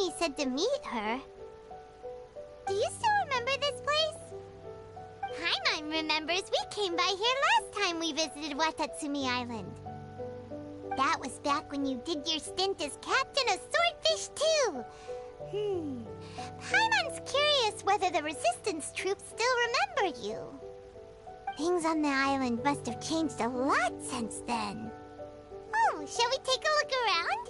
Kokumi said to meet her. Do you still remember this place? Paimon remembers we came by here last time we visited Watatsumi Island. That was back when you did your stint as captain of Swordfish too. Paimon's curious whether the resistance troops still remember you. Things on the island must have changed a lot since then. Oh, shall we take a look around?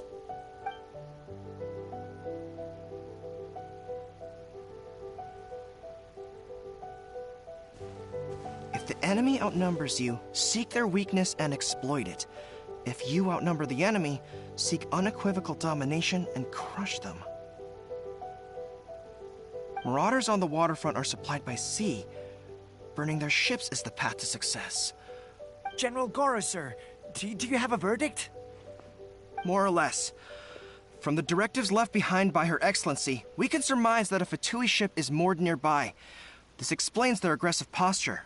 If the enemy outnumbers you, seek their weakness and exploit it. If you outnumber the enemy, seek unequivocal domination and crush them. Marauders on the waterfront are supplied by sea. Burning their ships is the path to success. General Goro, sir, do you have a verdict? More or less. From the directives left behind by Her Excellency, we can surmise that a Fatui ship is moored nearby. This explains their aggressive posture.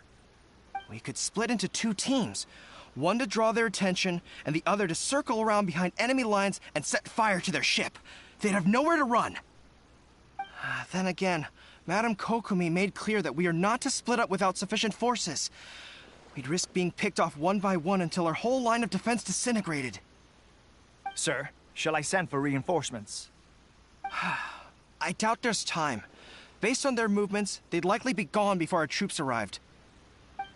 We could split into two teams. One to draw their attention, and the other to circle around behind enemy lines and set fire to their ship. They'd have nowhere to run. Then again, Madame Kokumi made clear that we are not to split up without sufficient forces. We'd risk being picked off one by one until our whole line of defense disintegrated. Sir, shall I send for reinforcements? I doubt there's time. Based on their movements, they'd likely be gone before our troops arrived.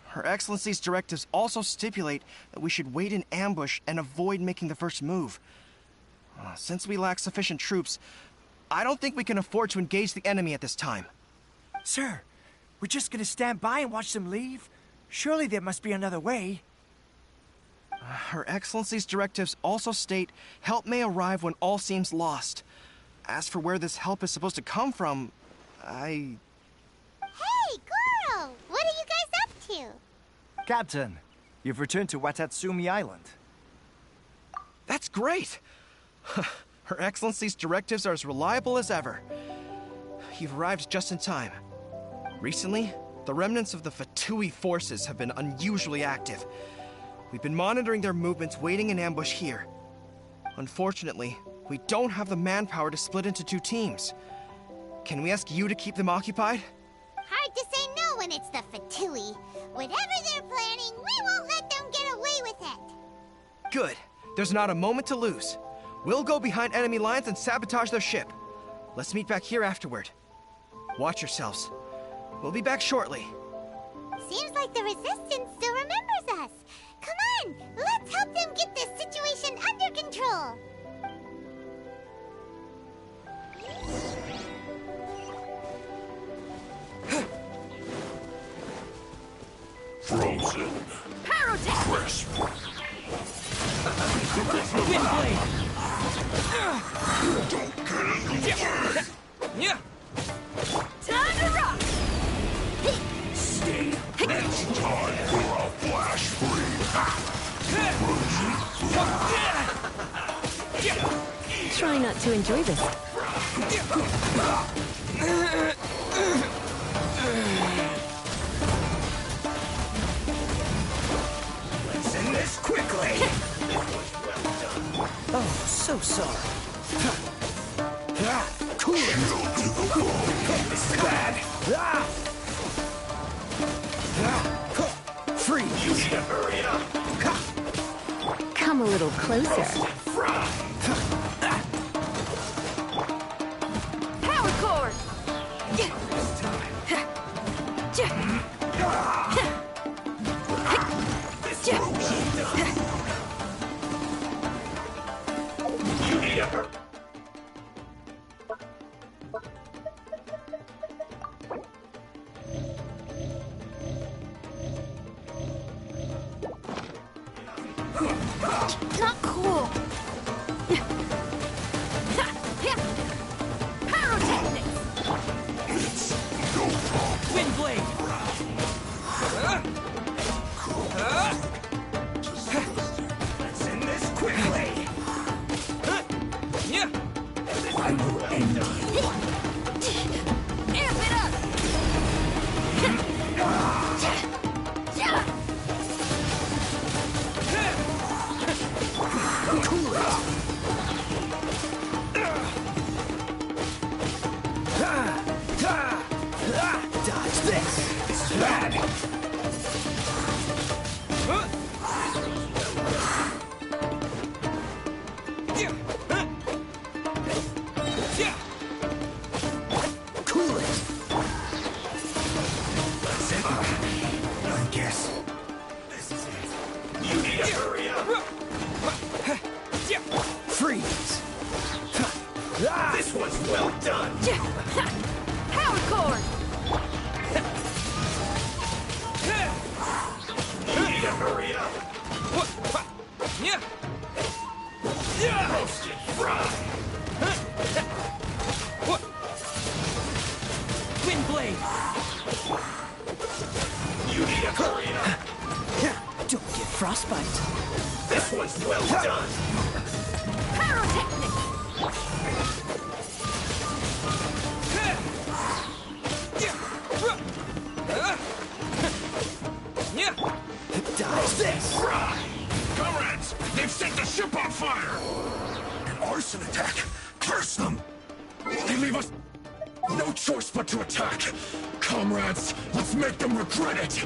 Her Excellency's directives also stipulate that we should wait in ambush and avoid making the first move. Since we lack sufficient troops, I don't think we can afford to engage the enemy at this time. Sir, we're just gonna stand by and watch them leave? Surely there must be another way. Her Excellency's directives also state help may arrive when all seems lost. As for where this help is supposed to come from, Hey, Goro! What are you guys up to? Captain, you've returned to Watatsumi Island. That's great! Her Excellency's directives are as reliable as ever. You've arrived just in time. Recently, the remnants of the Fatui forces have been unusually active. We've been monitoring their movements, waiting in ambush here. Unfortunately, we don't have the manpower to split into two teams. Can we ask you to keep them occupied? Hard to say no when it's the Fatui. Whatever they're planning, we won't let them get away with it. Good. There's not a moment to lose. We'll go behind enemy lines and sabotage their ship. Let's meet back here afterward. Watch yourselves. We'll be back shortly. Seems like the Resistance still remembers us. Come on, let's help them get this situation under control. Frozen. Crisp. Windblade. Don't get in the way. Yeah. Time to rock. Stay. It's time for a flash freeze. Try not to enjoy this. Let's end this quickly. Oh, so sorry. Cool. Shield to the bone. This is bad. Freeze! You need to hurry up. Come a little closer. Power cord. You need to hurry. Not cool. Pyrotechnics. It's no problem. Windblade. Let's end this quickly. I will end you. Power chord! You need to hurry up. Roasted fry. Wind blade! You need to hurry up. Don't get frostbite. This one's well done. Pyrotechnic! Dodge this! Fry. Comrades, they've set the ship on fire. An arson attack. Curse them. They leave us no choice but to attack. Comrades, let's make them regret it.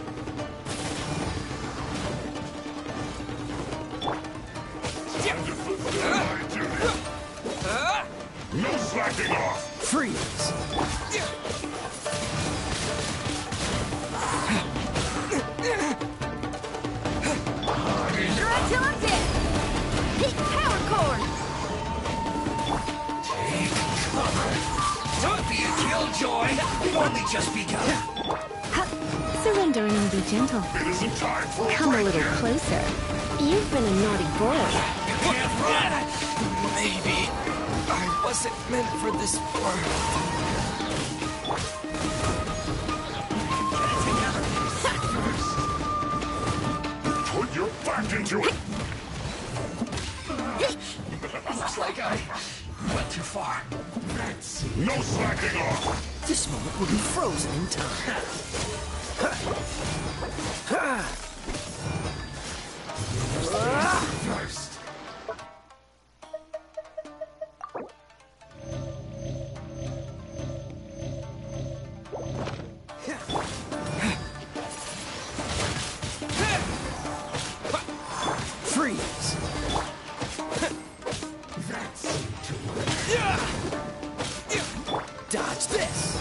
No slacking off. Freeze! You're until I'm dead! Heat power chord! Take cover. Don't be a killjoy. We've only just begun. Surrender and be gentle. It isn't time for a Come a break little yet. closer. You've been a naughty boy. You can't run. Maybe I wasn't meant for this world. Put your back into it. Looks like I went too far. No slacking off. This moment will be frozen in time. First. Freeze! Dodge this!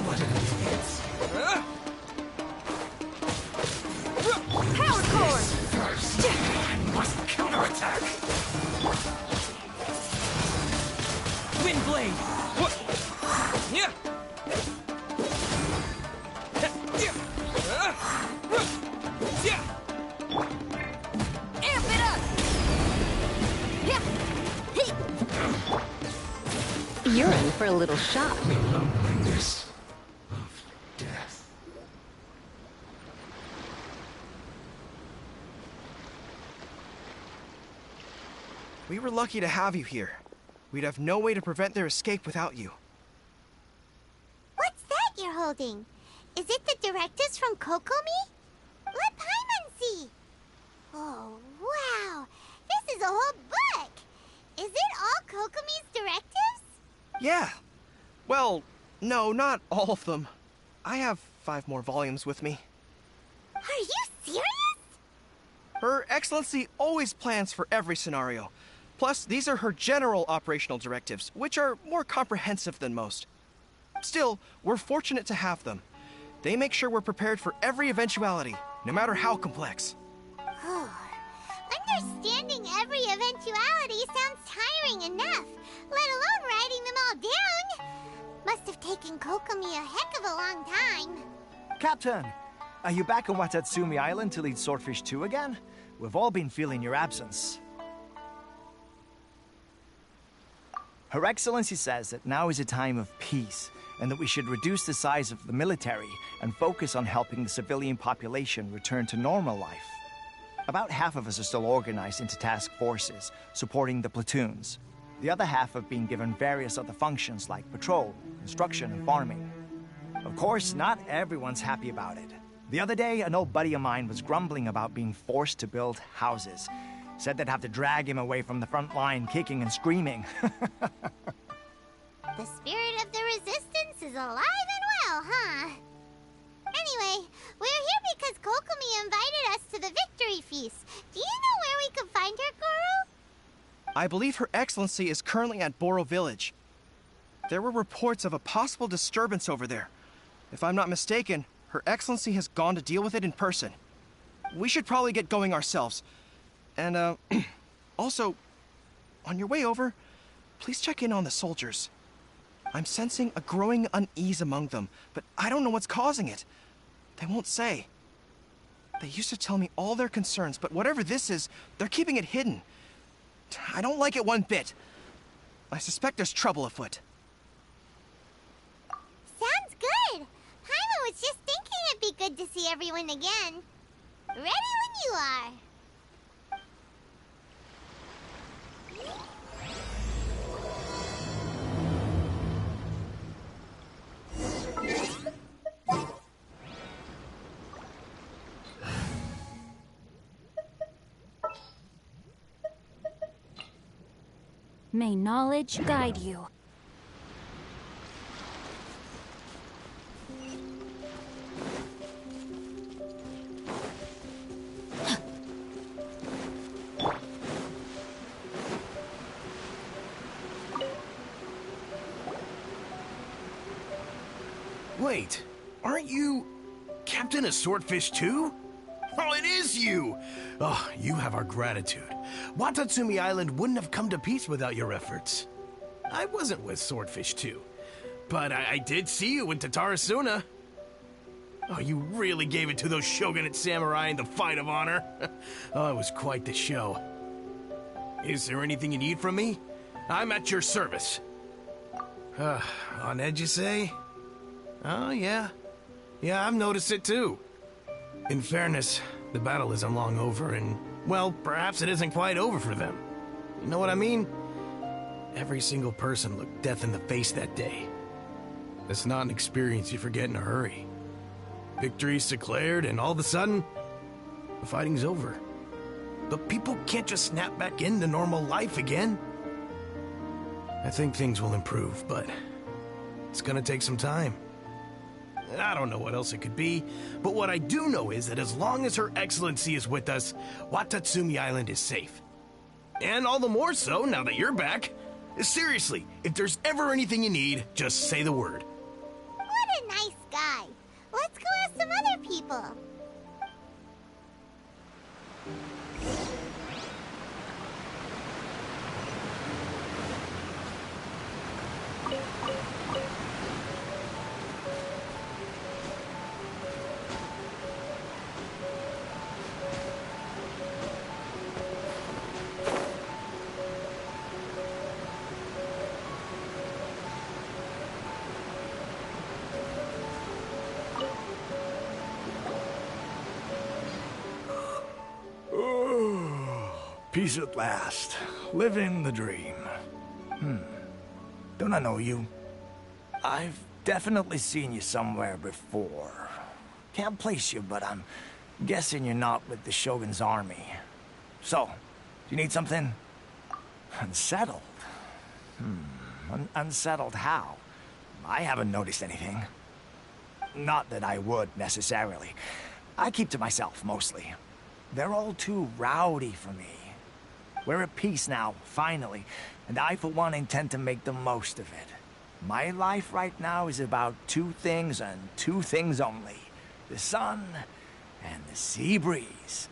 What an idiots. Power chord! First. I must counterattack. Wind blade! Amp it up! Yeah! Heat! You're in for a little shock. Loneliness of death. We were lucky to have you here. We'd have no way to prevent their escape without you. What's that you're holding? Is it the directives from Kokomi? Let Paimon see. Oh, wow. This is a whole book. Is it all Kokomi's directives? Yeah. Well, no, not all of them. I have 5 more volumes with me. Are you serious? Her Excellency always plans for every scenario. Plus, these are her general operational directives, which are more comprehensive than most. Still, we're fortunate to have them. They make sure we're prepared for every eventuality, no matter how complex. Understanding every eventuality sounds tiring enough, let alone writing them all down. Must have taken Kokomi a heck of a long time. Captain, are you back on Watatsumi Island to lead Swordfish 2 again? We've all been feeling your absence. Her Excellency says that now is a time of peace, and that we should reduce the size of the military and focus on helping the civilian population return to normal life. About half of us are still organized into task forces, supporting the platoons. The other half have been given various other functions like patrol, construction, and farming. Of course, not everyone's happy about it. The other day, an old buddy of mine was grumbling about being forced to build houses. Said they'd have to drag him away from the front line, kicking and screaming. The spirit of the resistance is alive and well, huh? Anyway, we're here because Kokomi invited us to the victory feast. Do you know where we could find her, Goro? I believe Her Excellency is currently at Boro Village. There were reports of a possible disturbance over there. If I'm not mistaken, Her Excellency has gone to deal with it in person. We should probably get going ourselves. And, also, on your way over, please check in on the soldiers. I'm sensing a growing unease among them, but I don't know what's causing it. They won't say. They used to tell me all their concerns, but whatever this is, they're keeping it hidden. I don't like it one bit. I suspect there's trouble afoot. Sounds good. Paimon was just thinking it'd be good to see everyone again. Ready when you are. May knowledge guide you. Wait, aren't you Captain of Swordfish too? Oh, it is you! Oh, you have our gratitude. Watatsumi Island wouldn't have come to peace without your efforts. I wasn't with Swordfish 2, but I did see you in Tatarasuna. Oh, you really gave it to those shogunate samurai in the fight of honor. Oh, it was quite the show. Is there anything you need from me? I'm at your service. On edge, you say? Oh, yeah. Yeah, I've noticed it too. In fairness, the battle isn't long over, and, well, perhaps it isn't quite over for them. You know what I mean? Every single person looked death in the face that day. It's not an experience you forget in a hurry. Victory's declared, and all of a sudden, the fighting's over. But people can't just snap back into normal life again. I think things will improve, but it's gonna take some time. I don't know what else it could be, but what I do know is that as long as Her Excellency is with us, Watatsumi Island is safe. And all the more so now that you're back. Seriously, if there's ever anything you need, just say the word. What a nice guy. Let's go ask some other people. Peace at last. Living the dream. Don't I know you? I've definitely seen you somewhere before. Can't place you, but I'm guessing you're not with the Shogun's army. So, do you need something? Unsettled? Unsettled how? I haven't noticed anything. Not that I would, necessarily. I keep to myself, mostly. They're all too rowdy for me. We're at peace now, finally, and I, for one, intend to make the most of it. My life right now is about two things and two things only. The sun and the sea breeze.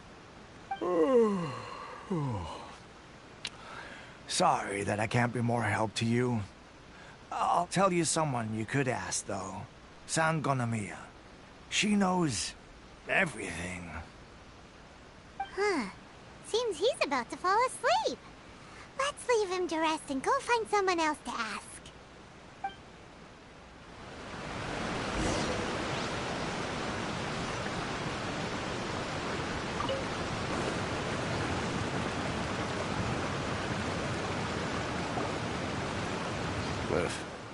Sorry that I can't be more help to you. I'll tell you someone you could ask, though. San Gonamiya. She knows everything. Huh. Seems he's about to fall asleep. Let's leave him to rest and go find someone else to ask.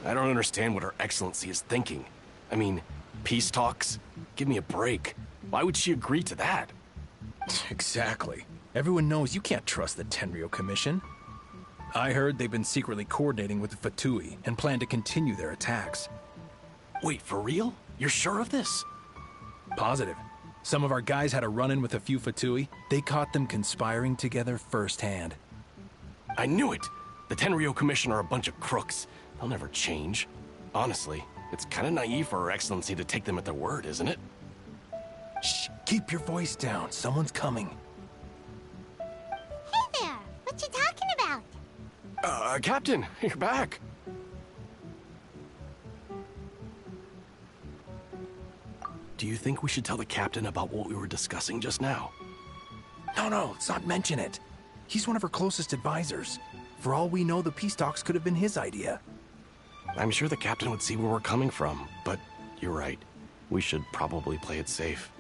I don't understand what Her Excellency is thinking. I mean, peace talks? Give me a break. Why would she agree to that? Exactly. Everyone knows you can't trust the Tenryo Commission. I heard they've been secretly coordinating with the Fatui and plan to continue their attacks. Wait, for real? You're sure of this? Positive. Some of our guys had a run-in with a few Fatui. They caught them conspiring together firsthand. I knew it! The Tenryo Commission are a bunch of crooks. They'll never change. Honestly, it's kind of naive for Her Excellency to take them at their word, isn't it? Shh, keep your voice down. Someone's coming. Hey there! What you talking about? Captain, you're back. Do you think we should tell the captain about what we were discussing just now? No, let's not mention it. He's one of her closest advisors. For all we know, the peace talks could have been his idea. I'm sure the captain would see where we're coming from, but you're right. We should probably play it safe.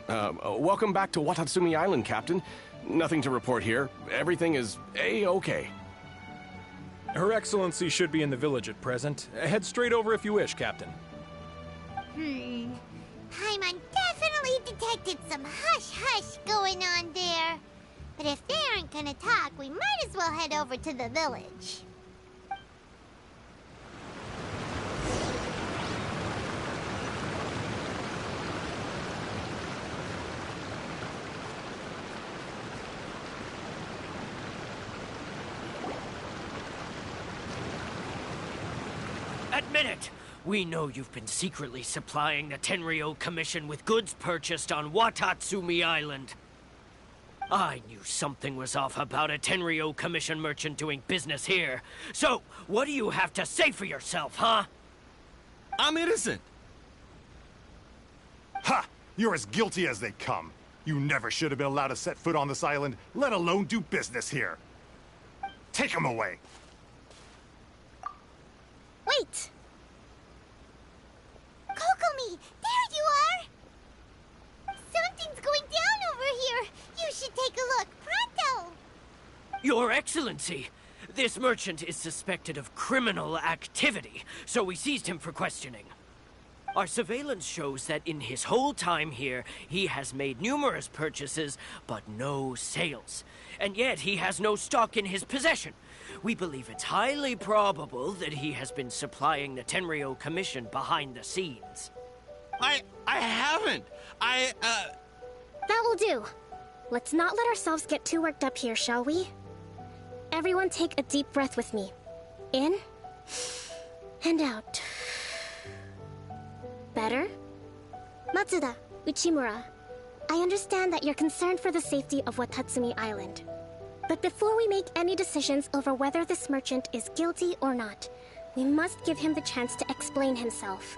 Welcome back to Watatsumi Island, Captain. Nothing to report here. Everything is A-okay. Her Excellency should be in the village at present. Head straight over if you wish, Captain. Paimon definitely detected some hush-hush going on there. But if they aren't gonna talk, we might as well head over to the village. Admit it! We know you've been secretly supplying the Tenryou Commission with goods purchased on Watatsumi Island. I knew something was off about a Tenryou Commission merchant doing business here. So, what do you have to say for yourself, huh? I'm innocent. Ha! You're as guilty as they come. You never should have been allowed to set foot on this island, let alone do business here. Take him away. Wait! Kokomi, there you are! Something's going down over here. You should take a look. Pronto! Your Excellency, this merchant is suspected of criminal activity, so we seized him for questioning. Our surveillance shows that in his whole time here, he has made numerous purchases, but no sales. And yet he has no stock in his possession. We believe it's highly probable that he has been supplying the Tenryou Commission behind the scenes. I haven't. That will do. Let's not let ourselves get too worked up here, shall we? Everyone take a deep breath with me. In and out. Better? Matsuda, Uchimura, I understand that you're concerned for the safety of Watatsumi Island. But before we make any decisions over whether this merchant is guilty or not, we must give him the chance to explain himself.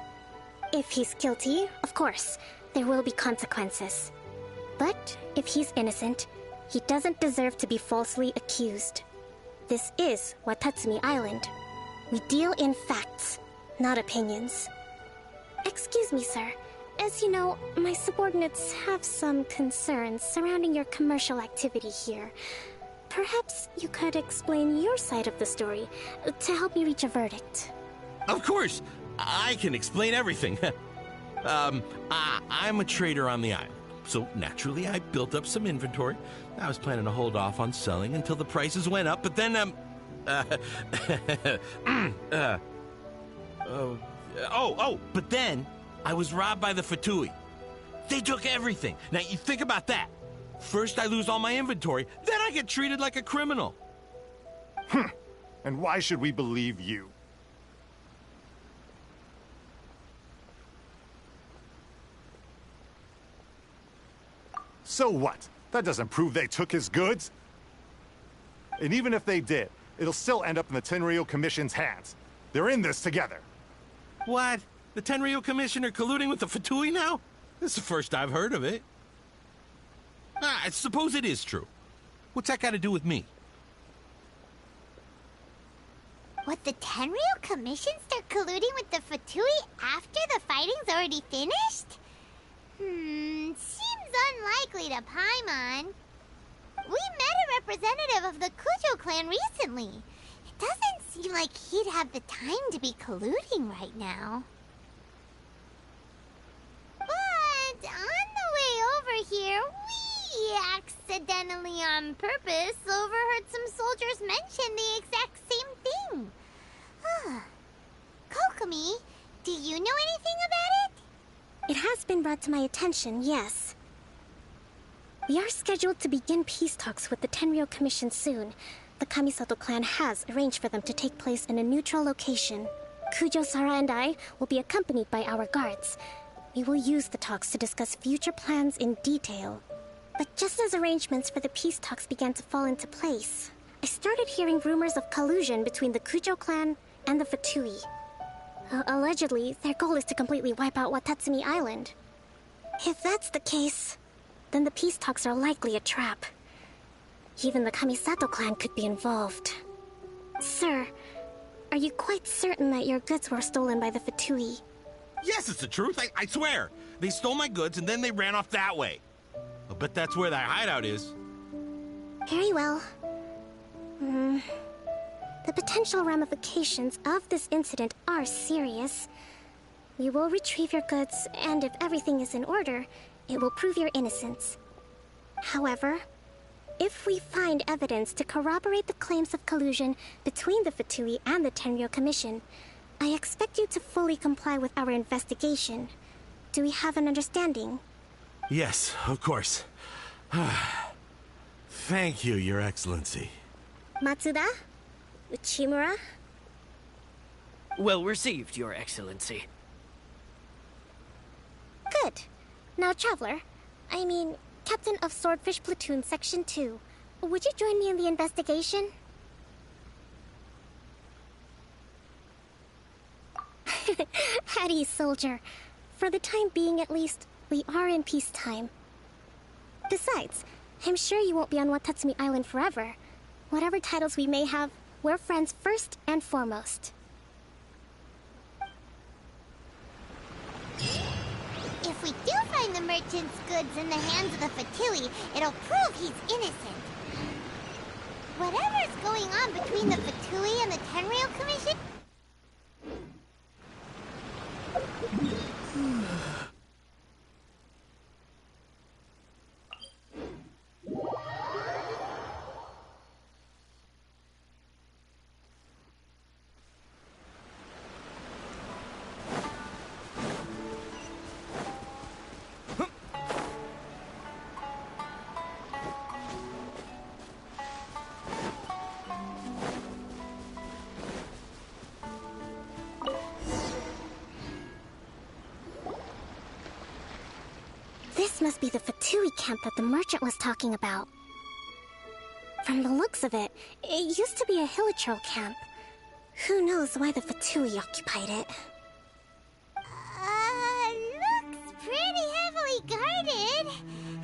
If he's guilty, of course, there will be consequences. But if he's innocent, he doesn't deserve to be falsely accused. This is Watatsumi Island. We deal in facts, not opinions. Excuse me, sir. As you know, my subordinates have some concerns surrounding your commercial activity here. Perhaps you could explain your side of the story to help me reach a verdict. Of course, I can explain everything. I'm a trader on the island, so naturally I built up some inventory. I was planning to hold off on selling until the prices went up, but then, but then I was robbed by the Fatui. They took everything. Now, you think about that. First I lose all my inventory, then I get treated like a criminal. And why should we believe you? So what? That doesn't prove they took his goods. And even if they did, it'll still end up in the Tenryou Commission's hands. They're in this together. What? The Tenryou Commission are colluding with the Fatui now? This is the first I've heard of it. I suppose it is true. What's that got to do with me? What, the Tenryou Commission start colluding with the Fatui after the fighting's already finished? Seems unlikely to Paimon. We met a representative of the Kujo clan recently. It doesn't seem like he'd have the time to be colluding right now. But on the way over here, we accidentally on purpose overheard some soldiers mention the exact same thing. Kokomi, do you know anything about it? It has been brought to my attention, yes. We are scheduled to begin peace talks with the Tenryou Commission soon. The Kamisato clan has arranged for them to take place in a neutral location. Kujo-Sara and I will be accompanied by our guards. We will use the talks to discuss future plans in detail. But just as arrangements for the peace talks began to fall into place, I started hearing rumors of collusion between the Kujo clan and the Fatui. Allegedly, their goal is to completely wipe out Watatsumi Island. If that's the case, then the peace talks are likely a trap. Even the Kamisato clan could be involved. Sir, are you quite certain that your goods were stolen by the Fatui? Yes, it's the truth. I swear. They stole my goods and then they ran off that way. I'll bet that's where their hideout is. Very well. The potential ramifications of this incident are serious. We will retrieve your goods, and if everything is in order, it will prove your innocence. However, if we find evidence to corroborate the claims of collusion between the Fatui and the Tenryo Commission, I expect you to fully comply with our investigation. Do we have an understanding? Yes, of course. Thank you, Your Excellency. Matsuda? Uchimura? Well received, Your Excellency. Good. Now, Traveler, Captain of Swordfish Platoon Section 2, would you join me in the investigation? Hattie, soldier. For the time being, at least, we are in peacetime. Besides, I'm sure you won't be on Watatsumi Island forever. Whatever titles we may have, we're friends first and foremost. If we do find the merchant's goods in the hands of the Fatui, it'll prove he's innocent. Whatever's going on between the Fatui and the Tenryo Commission... This must be the Fatui camp that the merchant was talking about. From the looks of it, it used to be a Hilichurl camp. Who knows why the Fatui occupied it? Looks pretty heavily guarded.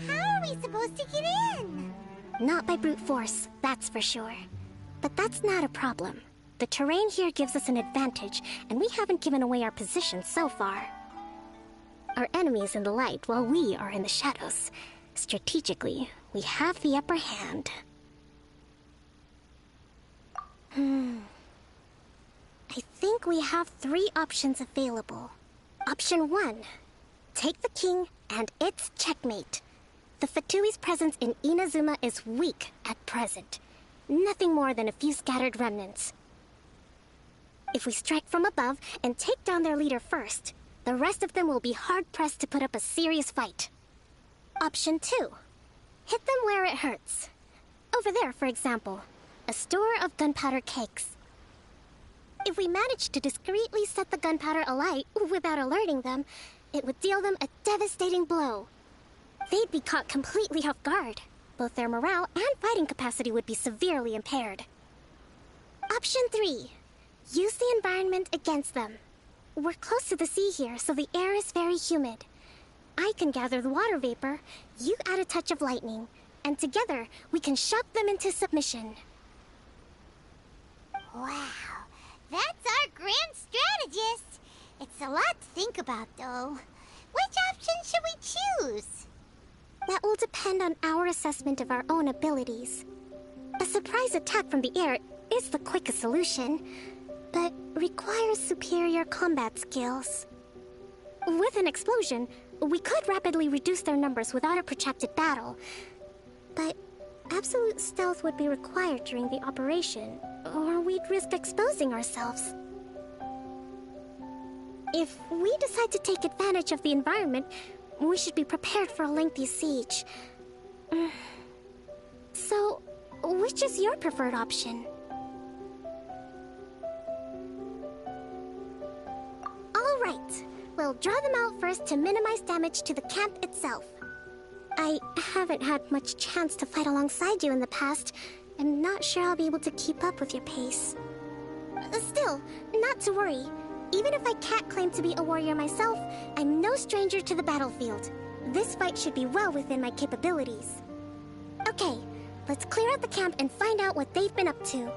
How are we supposed to get in? Not by brute force, that's for sure. But that's not a problem. The terrain here gives us an advantage, and we haven't given away our position so far. Our enemy is in the light, while we are in the shadows. Strategically, we have the upper hand. I think we have 3 options available. Option 1. Take the king, and it's checkmate. The Fatui's presence in Inazuma is weak at present. Nothing more than a few scattered remnants. If we strike from above and take down their leader first, the rest of them will be hard-pressed to put up a serious fight. Option 2. Hit them where it hurts. Over there, for example, a store of gunpowder cakes. If we manage to discreetly set the gunpowder alight without alerting them, it would deal them a devastating blow. They'd be caught completely off guard. Both their morale and fighting capacity would be severely impaired. Option 3. Use the environment against them. We're close to the sea here, so the air is very humid. I can gather the water vapor, you add a touch of lightning, and together we can shock them into submission. Wow, that's our grand strategist. It's a lot to think about, though. Which option should we choose? That will depend on our assessment of our own abilities. A surprise attack from the air is the quickest solution, but requires superior combat skills. With an explosion, we could rapidly reduce their numbers without a protracted battle, but absolute stealth would be required during the operation, or we'd risk exposing ourselves. If we decide to take advantage of the environment, we should be prepared for a lengthy siege. So, which is your preferred option? All right, we'll draw them out first to minimize damage to the camp itself. I haven't had much chance to fight alongside you in the past, I'm not sure I'll be able to keep up with your pace. Still, not to worry. Even if I can't claim to be a warrior myself, I'm no stranger to the battlefield. This fight should be well within my capabilities. Okay, let's clear out the camp and find out what they've been up to.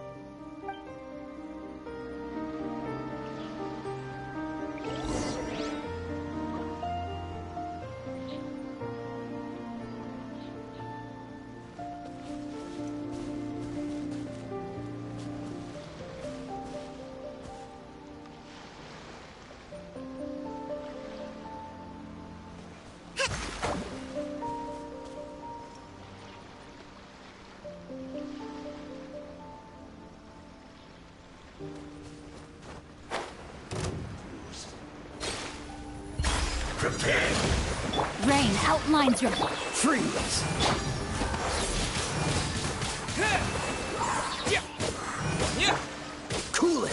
Rain outlines your... Freeze! Cool it!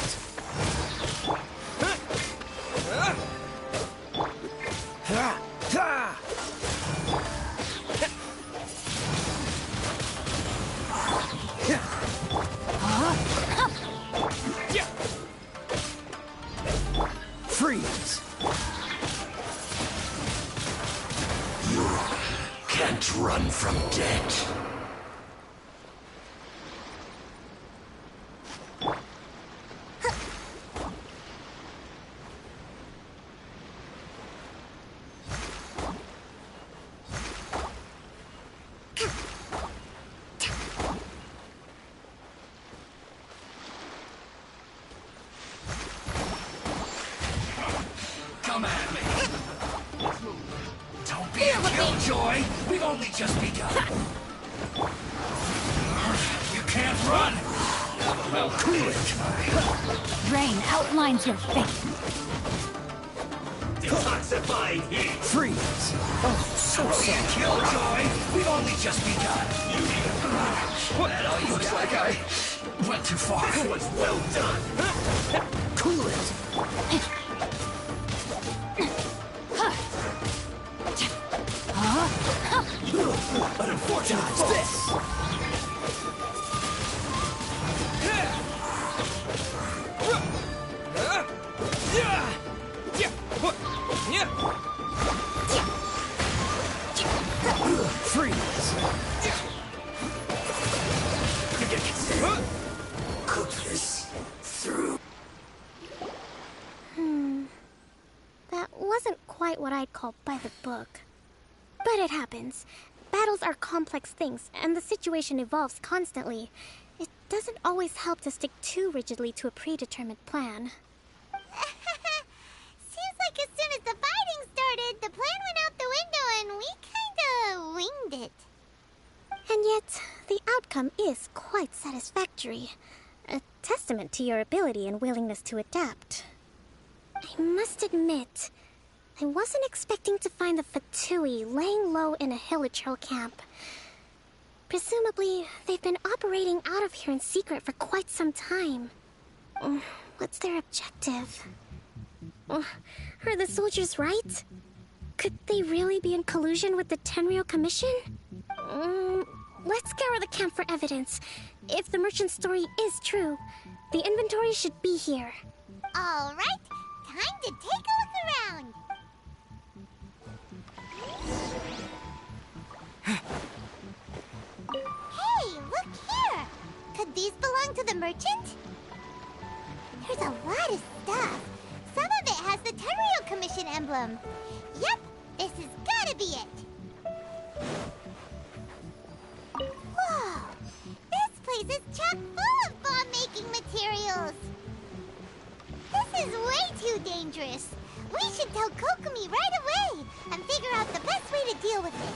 Freeze! Can't run from death. Come at me. Don't be a killjoy. We've only just begun. You can't run. Well, cool it. Rain outlines your fate. Detoxifying heat. Freeze! Oh, so Don't be a sad. killjoy. We've only just begun. You need a That all you looks like I went too far. This was well done. Cool it! An unfortunate this. Freeze! Cook this through. That wasn't quite what I'd call by the book. But it happens. Battles are complex things, and the situation evolves constantly. It doesn't always help to stick too rigidly to a predetermined plan. Seems like as soon as the fighting started, the plan went out the window and we kinda winged it. And yet, the outcome is quite satisfactory. A testament to your ability and willingness to adapt. I must admit, I wasn't expecting to find the Fatui laying low in a Hilichurl camp. Presumably, they've been operating out of here in secret for quite some time. What's their objective? Are the soldiers right? Could they really be in collusion with the Tenryou Commission? Let's scour the camp for evidence. If the merchant's story is true, the inventory should be here. All right, time to take a look around. Hey, look here! Could these belong to the merchant? There's a lot of stuff. Some of it has the Tenryou Commission emblem. Yep, this has gotta be it. Whoa! This place is chock full of bomb-making materials. This is way too dangerous. We should tell Kokomi right away and figure out the best way to deal with it.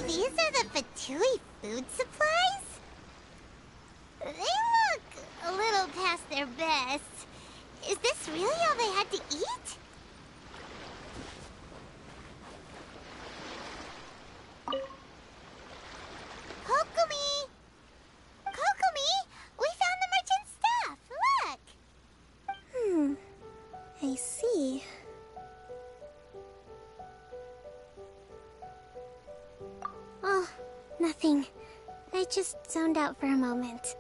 These are the Fatui food supplies? They look a little past their best. Is this really all they had to eat? Kokomi! Kokomi! We found the merchant's stuff! Look! I see. Oh, nothing. I just zoned out for a moment.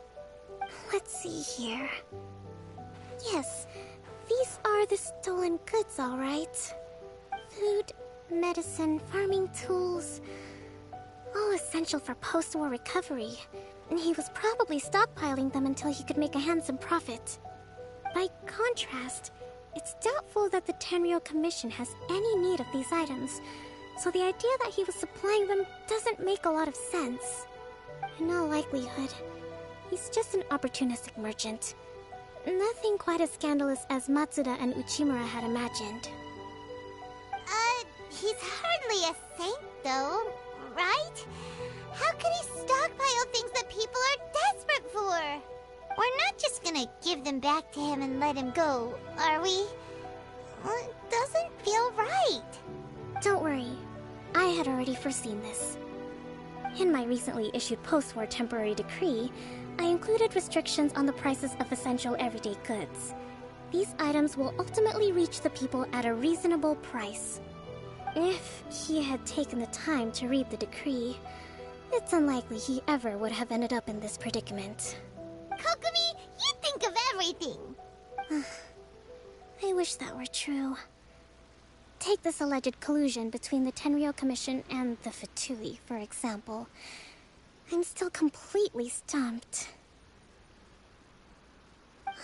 Let's see here. Yes, these are the stolen goods, all right. Food, medicine, farming tools. All essential for post-war recovery. And he was probably stockpiling them until he could make a handsome profit. By contrast, it's doubtful that the Tenryou Commission has any need of these items, so the idea that he was supplying them doesn't make a lot of sense. In all likelihood, he's just an opportunistic merchant. Nothing quite as scandalous as Matsuda and Uchimura had imagined. He's hardly a saint, though, right? How could he stockpile things that people are desperate for? We're not just gonna give them back to him and let him go, are we? It doesn't feel right. Don't worry. I had already foreseen this. In my recently issued post-war temporary decree, I included restrictions on the prices of essential everyday goods. These items will ultimately reach the people at a reasonable price. If he had taken the time to read the decree, it's unlikely he ever would have ended up in this predicament. Kokomi, you think of everything! I wish that were true. Take this alleged collusion between the Tenryou Commission and the Fatui, for example. I'm still completely stumped.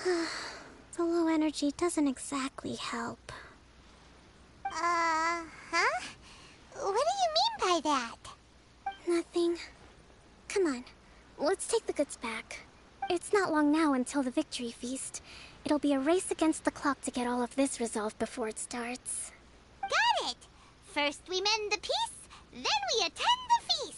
The low energy doesn't exactly help. Huh? What do you mean by that? Nothing. Come on, let's take the goods back. It's not long now until the victory feast. It'll be a race against the clock to get all of this resolved before it starts. Got it! First we mend the peace, then we attend the feast!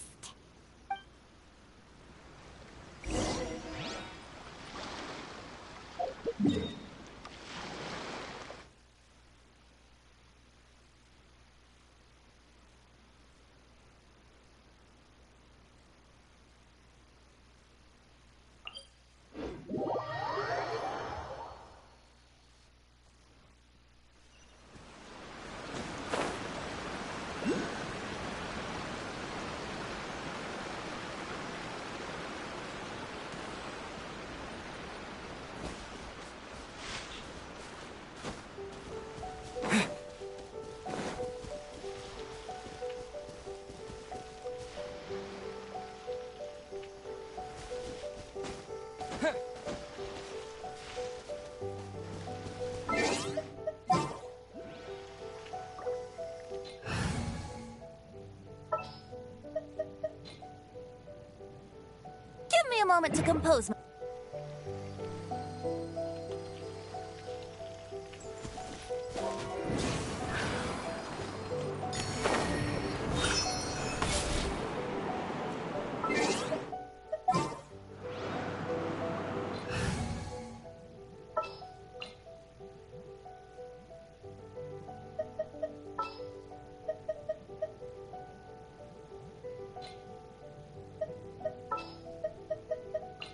Give me a moment to compose my...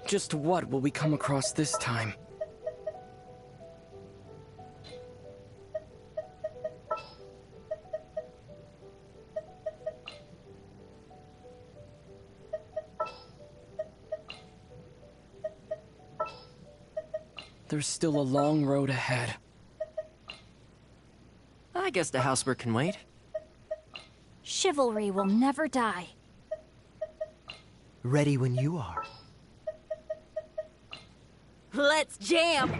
Just what will we come across this time? There's still a long road ahead. I guess the housework can wait. Chivalry will never die. Ready when you are. Let's jam!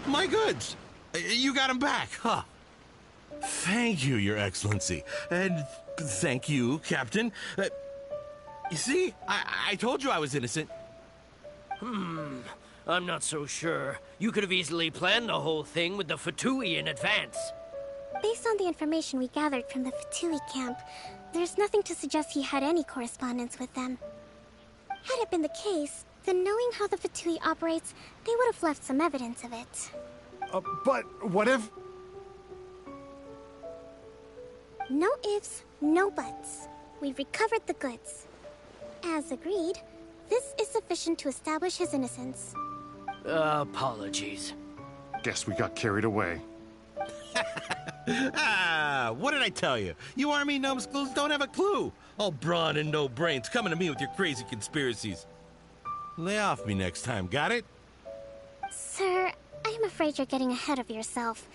My goods! You got them back, huh? Thank you, Your Excellency. And thank you, Captain. You see, I told you I was innocent. I'm not so sure. You could have easily planned the whole thing with the Fatui in advance. Based on the information we gathered from the Fatui camp, there's nothing to suggest he had any correspondence with them. Had it been the case, then knowing how the Fatui operates, they would have left some evidence of it. But what if... No ifs, no buts. We've recovered the goods. As agreed, this is sufficient to establish his innocence. Apologies. Guess we got carried away. What did I tell you? You army numbskulls don't have a clue. All brawn and no brains coming to me with your crazy conspiracies. Lay off me next time, got it? Sir, I'm afraid you're getting ahead of yourself.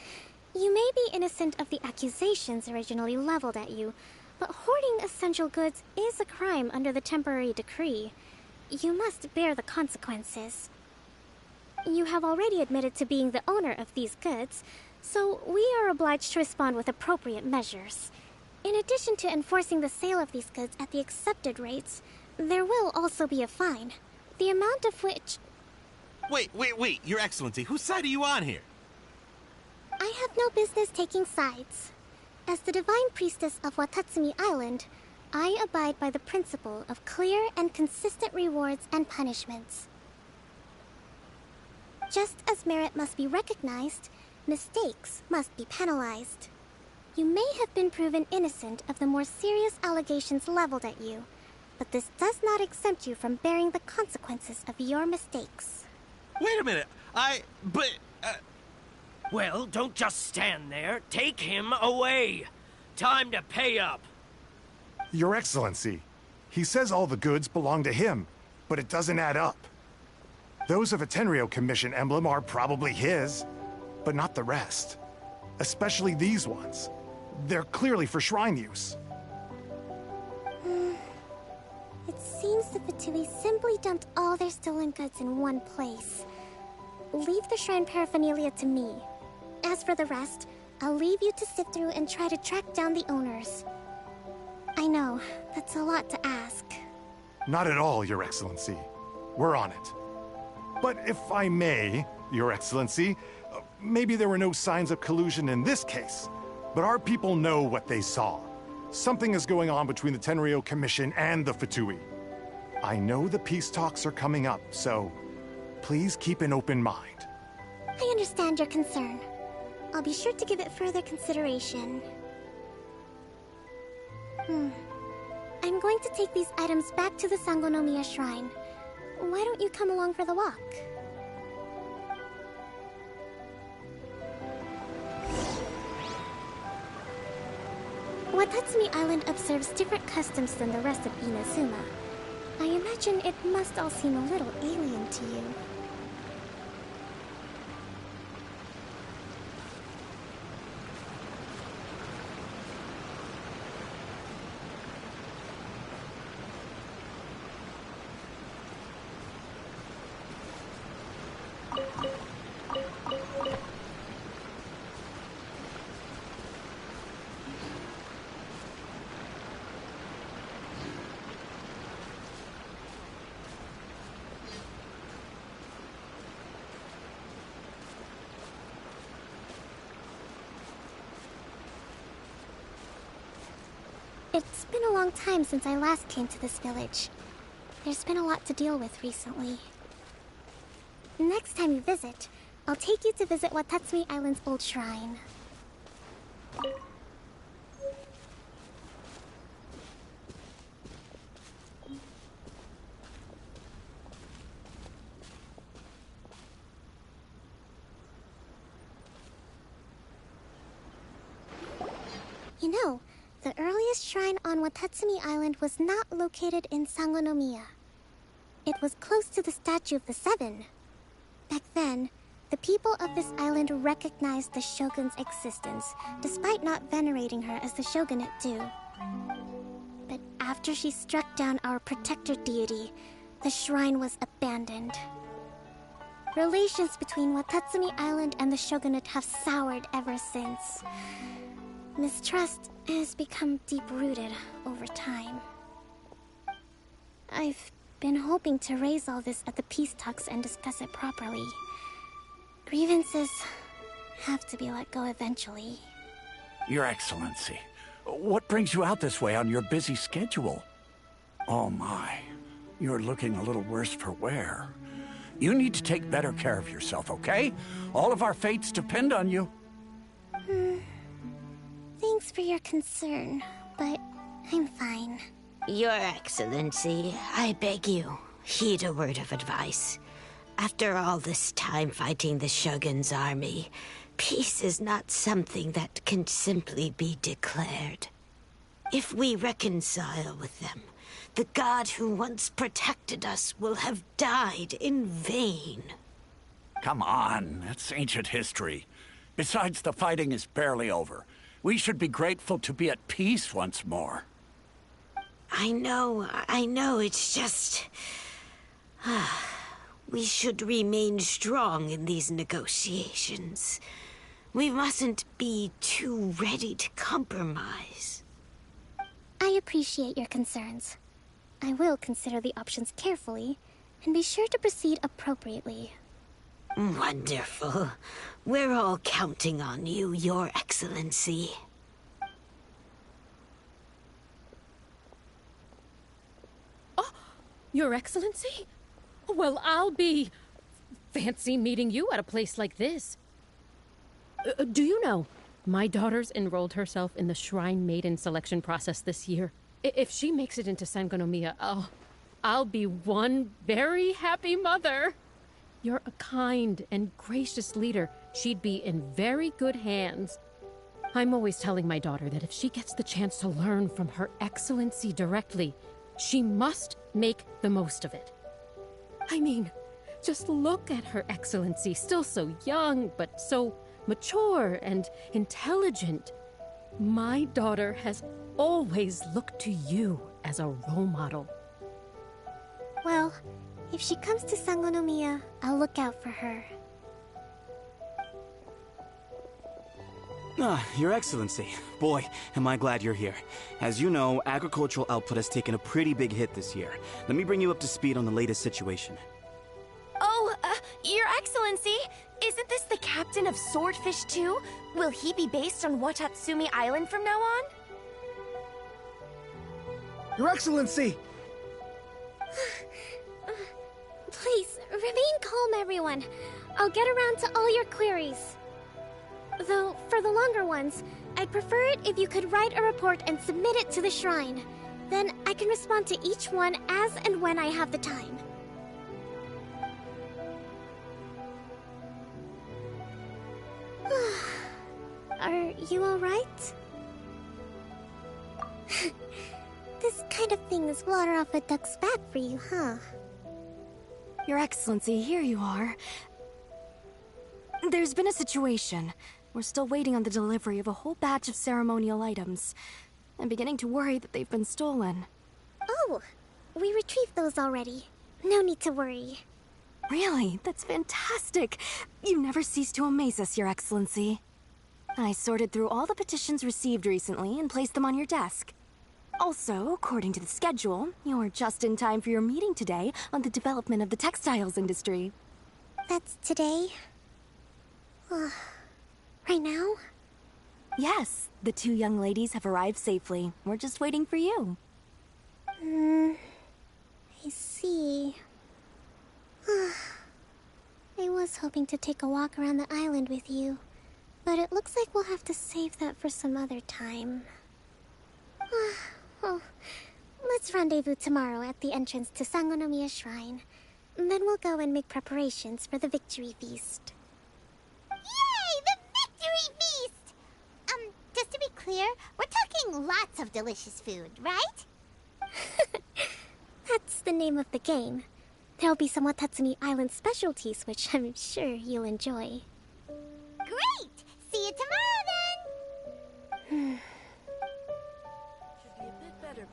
You may be innocent of the accusations originally leveled at you, but hoarding essential goods is a crime under the temporary decree. You must bear the consequences. You have already admitted to being the owner of these goods, so we are obliged to respond with appropriate measures. In addition to enforcing the sale of these goods at the accepted rates, there will also be a fine, the amount of which... Wait, Your Excellency, whose side are you on here? I have no business taking sides. As the Divine Priestess of Watatsumi Island, I abide by the principle of clear and consistent rewards and punishments. Just as merit must be recognized, mistakes must be penalized. You may have been proven innocent of the more serious allegations leveled at you, but this does not exempt you from bearing the consequences of your mistakes. Wait a minute, Well, don't just stand there. Take him away. Time to pay up. Your Excellency, he says all the goods belong to him, but it doesn't add up. Those of a Tenryou Commission emblem are probably his, but not the rest. Especially these ones. They're clearly for shrine use. It seems the Fatui simply dumped all their stolen goods in one place. Leave the shrine paraphernalia to me. As for the rest, I'll leave you to sift through and try to track down the owners. I know, that's a lot to ask. Not at all, Your Excellency. We're on it. But if I may, Your Excellency, maybe there were no signs of collusion in this case, but our people know what they saw. Something is going on between the Tenryou Commission and the Fatui. I know the peace talks are coming up, so please keep an open mind. I understand your concern. I'll be sure to give it further consideration. I'm going to take these items back to the Sangonomiya Shrine. Why don't you come along for the walk? Watatsumi Island observes different customs than the rest of Inazuma. I imagine it must all seem a little alien to you. It's been a long time since I last came to this village. There's been a lot to deal with recently. Next time you visit, I'll take you to visit Watatsumi Island's old shrine. You know, the earliest shrine on Watatsumi Island was not located in Sangonomiya. It was close to the Statue of the Seven. Back then, the people of this island recognized the shogun's existence, despite not venerating her as the shogunate do. But after she struck down our protector deity, the shrine was abandoned. Relations between Watatsumi Island and the Shogunate have soured ever since. Mistrust has become deep-rooted over time. I've been hoping to raise all this at the peace talks and discuss it properly. Grievances have to be let go eventually. Your Excellency, what brings you out this way on your busy schedule? Oh my, you're looking a little worse for wear. You need to take better care of yourself, okay? All of our fates depend on you. Thanks for your concern, but I'm fine. Your Excellency, I beg you, heed a word of advice. After all this time fighting the Shogun's army, peace is not something that can simply be declared. If we reconcile with them, the god who once protected us will have died in vain. Come on, that's ancient history. Besides, the fighting is barely over. We should be grateful to be at peace once more. I know, it's just... we should remain strong in these negotiations. We mustn't be too ready to compromise. I appreciate your concerns. I will consider the options carefully, and be sure to proceed appropriately. Wonderful. We're all counting on you, Your Excellency. Oh, Your Excellency? Well, I'll be... fancy meeting you at a place like this. Do you know, my daughter's enrolled herself in the Shrine Maiden selection process this year. If she makes it into Sangonomiya, I'll be one very happy mother. You're a kind and gracious leader. She'd be in very good hands. I'm always telling my daughter that if she gets the chance to learn from Her Excellency directly, she must make the most of it. I mean, just look at Her Excellency, still so young, but so mature and intelligent. My daughter has always looked to you as a role model. Well, if she comes to Sangonomiya, I'll look out for her. Your Excellency. Boy, am I glad you're here. As you know, agricultural output has taken a pretty big hit this year. Let me bring you up to speed on the latest situation. Oh, Your Excellency, isn't this the captain of Swordfish 2? Will he be based on Watatsumi Island from now on? Your Excellency! Please, remain calm, everyone. I'll get around to all your queries. Though, for the longer ones, I'd prefer it if you could write a report and submit it to the shrine. Then I can respond to each one as and when I have the time. Are you alright? This kind of thing is water off a duck's back for you, huh? Your Excellency, here you are. There's been a situation. We're still waiting on the delivery of a whole batch of ceremonial items. I'm beginning to worry that they've been stolen. Oh, we retrieved those already. No need to worry. Really? That's fantastic. You never cease to amaze us, Your Excellency. I sorted through all the petitions received recently and placed them on your desk. Also, according to the schedule, you're just in time for your meeting today on the development of the textiles industry. That's today? Right now? Yes, the two young ladies have arrived safely. We're just waiting for you. I see. I was hoping to take a walk around the island with you, but it looks like we'll have to save that for some other time. Well, let's rendezvous tomorrow at the entrance to Sangonomiya Shrine. Then we'll go and make preparations for the victory feast. Yay! The victory feast! Just to be clear, we're talking lots of delicious food, right? That's the name of the game. There'll be some Watatsumi Island specialties, which I'm sure you'll enjoy. Great! See you tomorrow, then! Should be a bit better,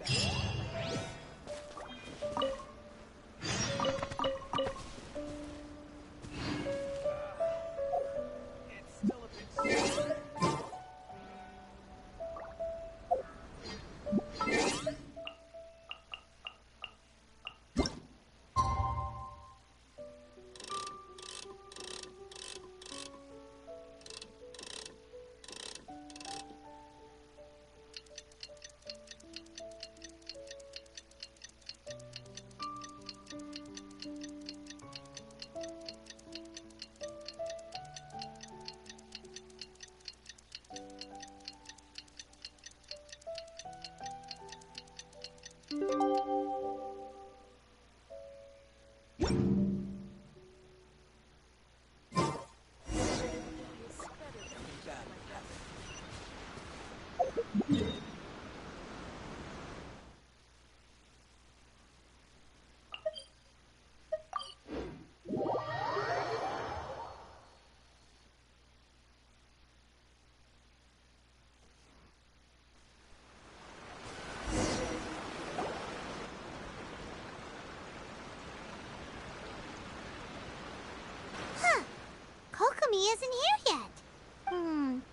isn't here yet.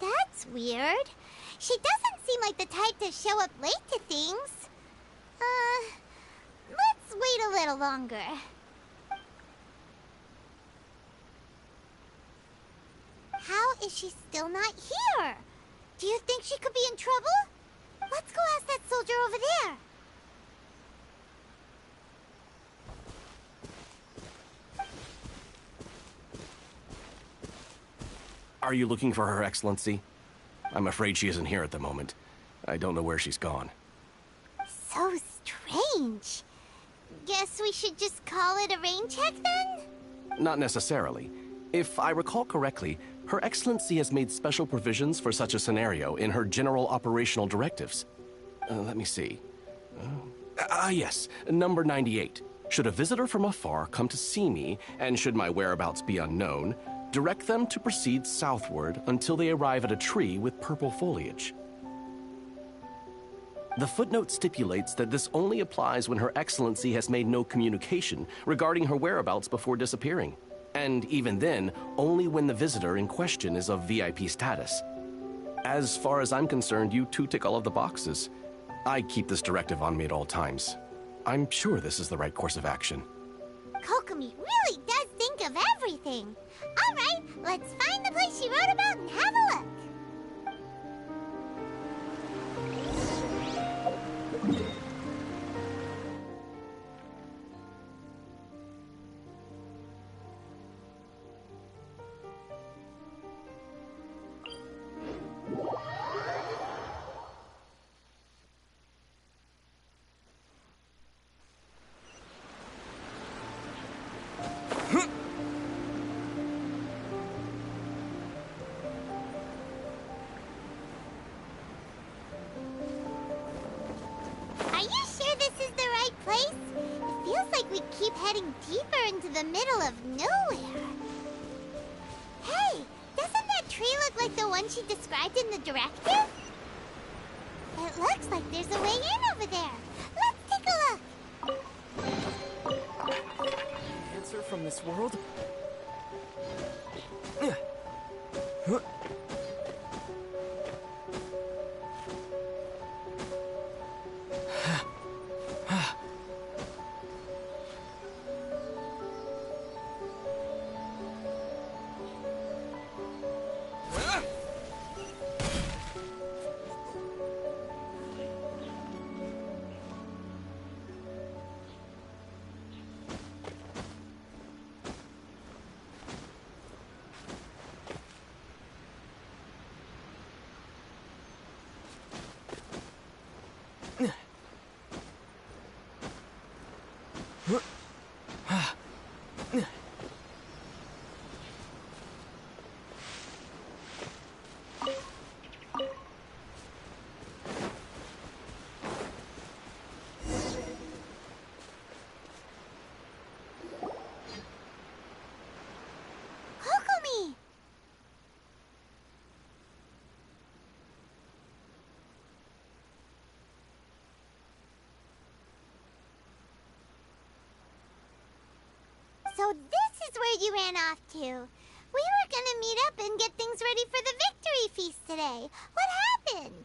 That's weird. She doesn't seem like the type to show up late to things. Let's wait a little longer. How is she still not here? Do you think she could be in trouble? Let's go ask that soldier over there. Are you looking for Her Excellency? I'm afraid she isn't here at the moment. I don't know where she's gone. So strange. Guess we should just call it a rain check then? Not necessarily. If I recall correctly, Her Excellency has made special provisions for such a scenario in her general operational directives. Let me see. Yes, number 98. Should a visitor from afar come to see me, and should my whereabouts be unknown, direct them to proceed southward until they arrive at a tree with purple foliage. The footnote stipulates that this only applies when Her Excellency has made no communication regarding her whereabouts before disappearing. And even then, only when the visitor in question is of VIP status. As far as I'm concerned, you two tick all of the boxes. I keep this directive on me at all times. I'm sure this is the right course of action. Kokomi really does think of everything. All right, let's find the place she wrote about and have a look. Heading deeper into the middle of nowhere. Hey, doesn't that tree look like the one she described in the directive? It looks like there's a way in over there. Let's take a look. Answer from this world? So this is where you ran off to. We were gonna meet up and get things ready for the victory feast today. What happened?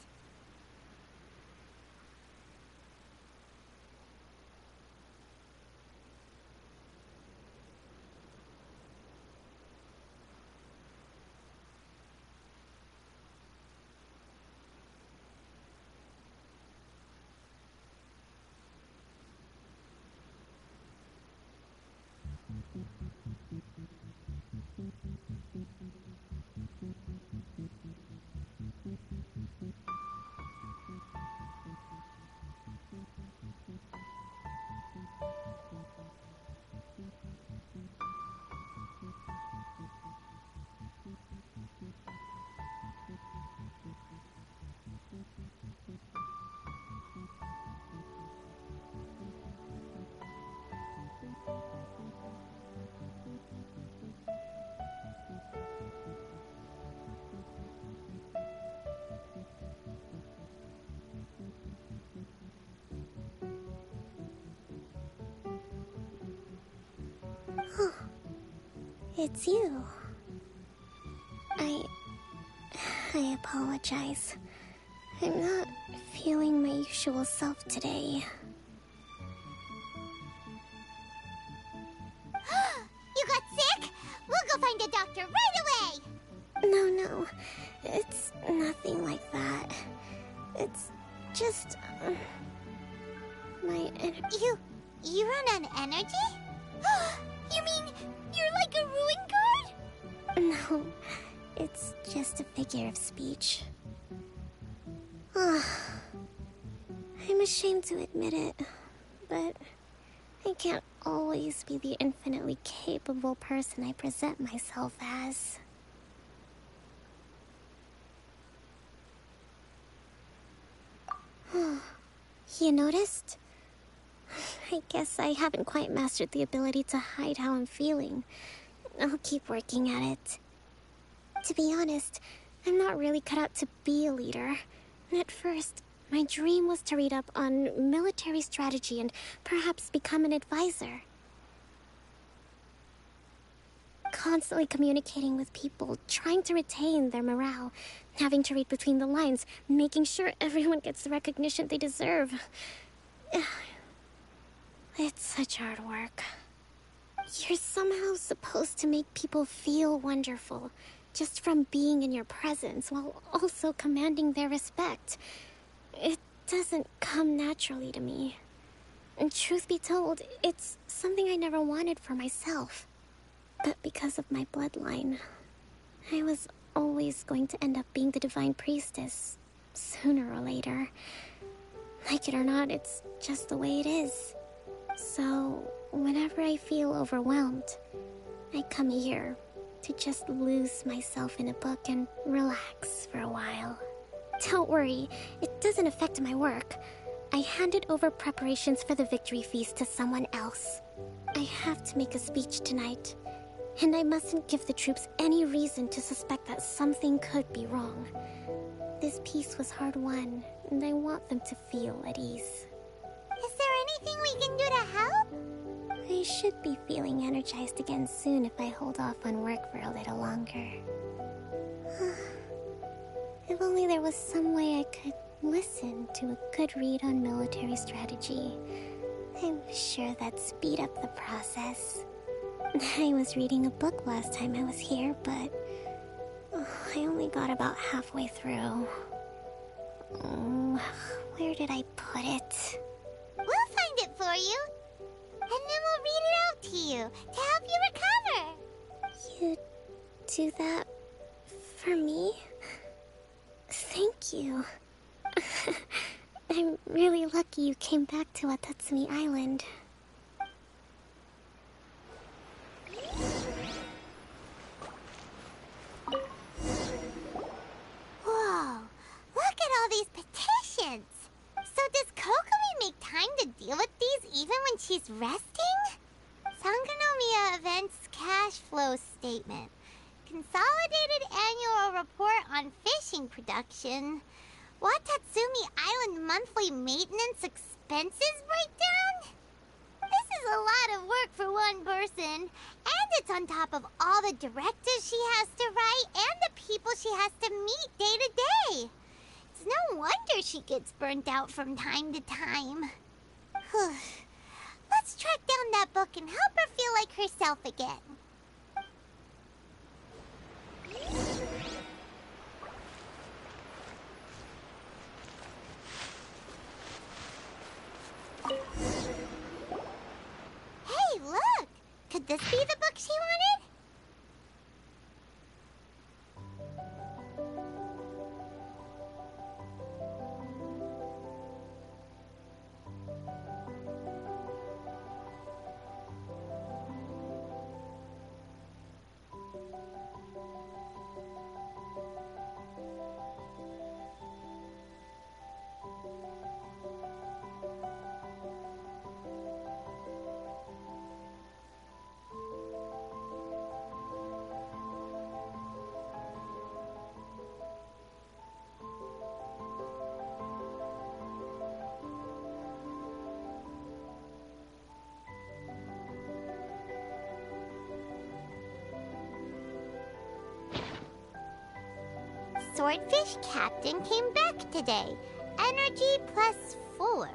It's you. I apologize. I'm not feeling my usual self today. You got sick? We'll go find a doctor right away! No. It's nothing like that. It's just... my energy... You run on energy? You mean you're like a ruin guard? No, it's just a figure of speech. I'm ashamed to admit it, but I can't always be the infinitely capable person I present myself as. You noticed? I guess I haven't quite mastered the ability to hide how I'm feeling. I'll keep working at it. To be honest, I'm not really cut out to be a leader. At first, my dream was to read up on military strategy and perhaps become an advisor. Constantly communicating with people, trying to retain their morale, having to read between the lines, making sure everyone gets the recognition they deserve. It's such hard work. You're somehow supposed to make people feel wonderful, just from being in your presence, while also commanding their respect. It doesn't come naturally to me. And truth be told, it's something I never wanted for myself. But because of my bloodline, I was always going to end up being the divine priestess, sooner or later. Like it or not, it's just the way it is. So, whenever I feel overwhelmed, I come here to just lose myself in a book and relax for a while. Don't worry, it doesn't affect my work. I handed over preparations for the victory feast to someone else. I have to make a speech tonight, and I mustn't give the troops any reason to suspect that something could be wrong. This peace was hard won, and I want them to feel at ease. Is there anything we can do to help? I should be feeling energized again soon if I hold off on work for a little longer. If only there was some way I could listen to a good read on military strategy. I'm sure that'd speed up the process. I was reading a book last time I was here, but I only got about halfway through. Where did I put it? We'll find it for you. And then we'll read it out to you to help you recover. You do that for me? Thank you. I'm really lucky you came back to Watatsumi Island. Whoa, look at all these petitions. So does Kokomi make time to deal with these even when she's resting? Sangonomiya Events Cash Flow Statement. Consolidated Annual Report on Fishing Production. Watatsumi Island Monthly Maintenance Expenses Breakdown? This is a lot of work for one person. And it's on top of all the directives she has to write and the people she has to meet day to day. It's no wonder she gets burnt out from time to time. Let's track down that book and help her feel like herself again. Hey, look! Could this be the book she wanted? swordfish captain came back today. Energy +4.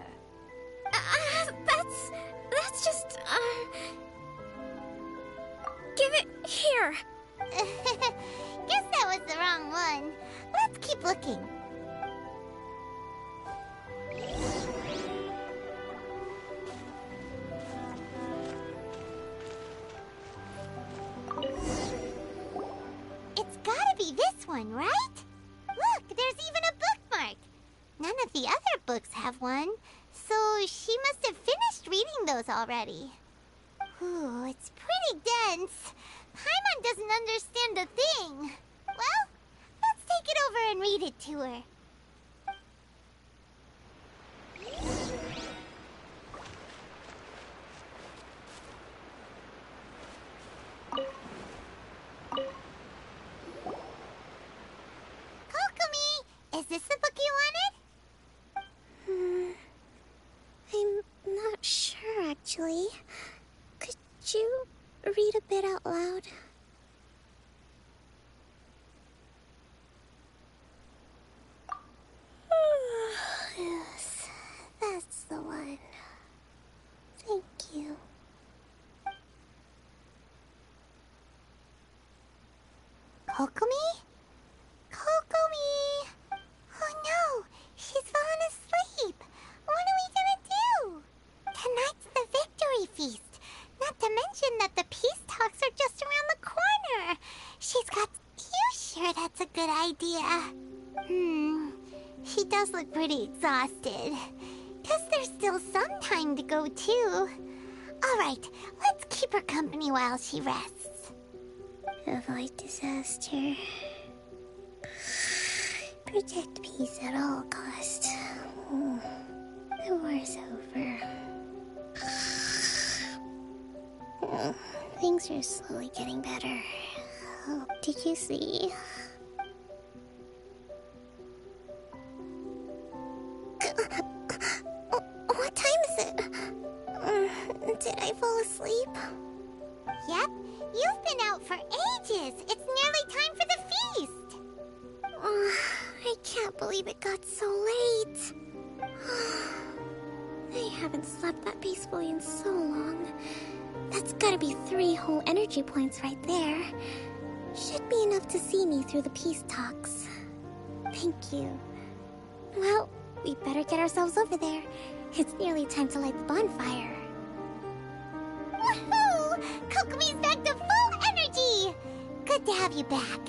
That's just, Give it here. Guess that was the wrong one. Let's keep looking. It's gotta be this one, right? Look, there's even a bookmark. None of the other books have one, so she must have finished reading those already. Ooh, it's pretty dense. Paimon doesn't understand a thing. Well, let's take it over and read it to her. Kokomi, is this the book you wanted? I'm not sure, actually. Could you read a bit out loud? Yes, that's the one. Thank you. Kokomi? Kokomi! Oh no, she's fallen asleep. What are we gonna do? Tonight's the victory feast. Not to mention that the peace talks are just around the corner. She's got... You sure that's a good idea? She does look pretty exhausted. Guess there's still some time to go, too. Alright, let's keep her company while she rests. Avoid disaster. Protect peace at all costs. The war's over. Things are slowly getting better. Oh, did you see? What time is it? Did I fall asleep? Yep, you've been out for ages. It's nearly time for the feast. I can't believe it got so late. I haven't slept that peacefully in so long. That's gotta be 3 whole energy points right there. Should be enough to see me through the peace talks. Thank you. Well, we better get ourselves over there. It's nearly time to light the bonfire. Woohoo! Kokomi's back to full energy! Good to have you back.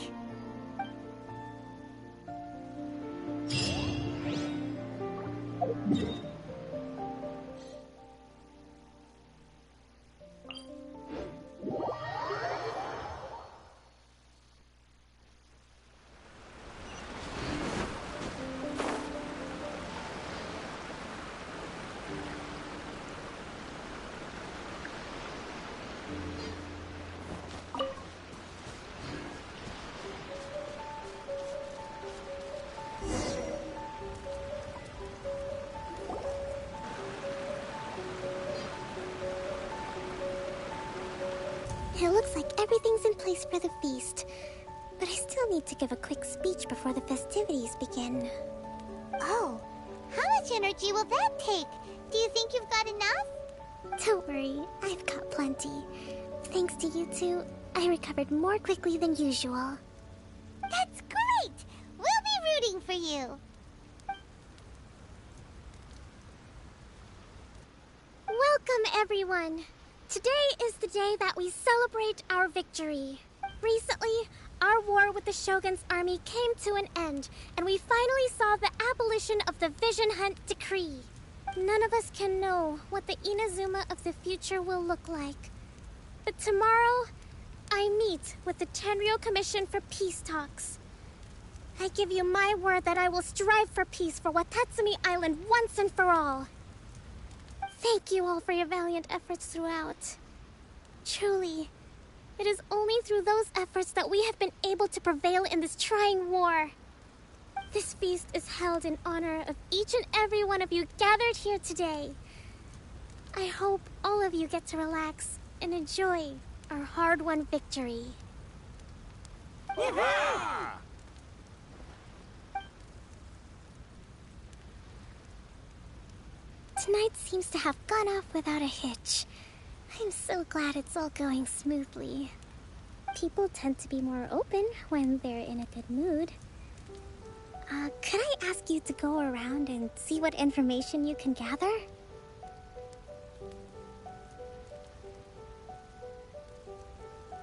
It looks like everything's in place for the feast. But I still need to give a quick speech before the festivities begin. Oh, how much energy will that take? Do you think you've got enough? Don't worry, I've got plenty. Thanks to you two, I recovered more quickly than usual. That's great! We'll be rooting for you. Welcome, everyone. Today is the day that we celebrate our victory. Recently, our war with the Shogun's army came to an end, and we finally saw the abolition of the Vision Hunt Decree. None of us can know what the Inazuma of the future will look like. But tomorrow, I meet with the Tenryou Commission for peace talks. I give you my word that I will strive for peace for Watatsumi Island once and for all. Thank you all for your valiant efforts throughout. Truly, it is only through those efforts that we have been able to prevail in this trying war. This feast is held in honor of each and every one of you gathered here today. I hope all of you get to relax and enjoy our hard-won victory. tonight seems to have gone off without a hitch. I'm so glad it's all going smoothly. People tend to be more open when they're in a good mood. Could I ask you to go around and see what information you can gather?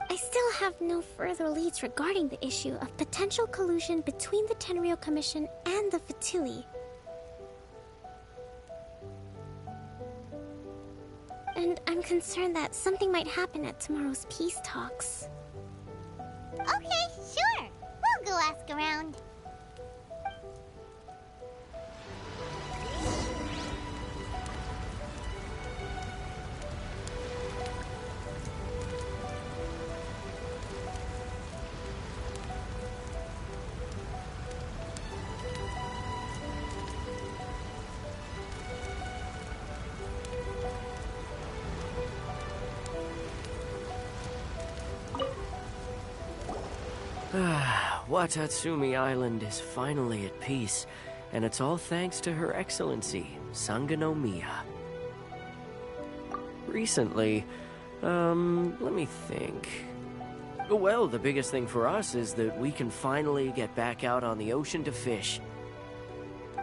I still have no further leads regarding the issue of potential collusion between the Tenryou Commission and the Fatui. And I'm concerned that something might happen at tomorrow's peace talks. Okay, sure. We'll go ask around. Watatsumi Island is finally at peace, and it's all thanks to Her Excellency, Sangonomiya. Recently, let me think. Well, the biggest thing for us is that we can finally get back out on the ocean to fish.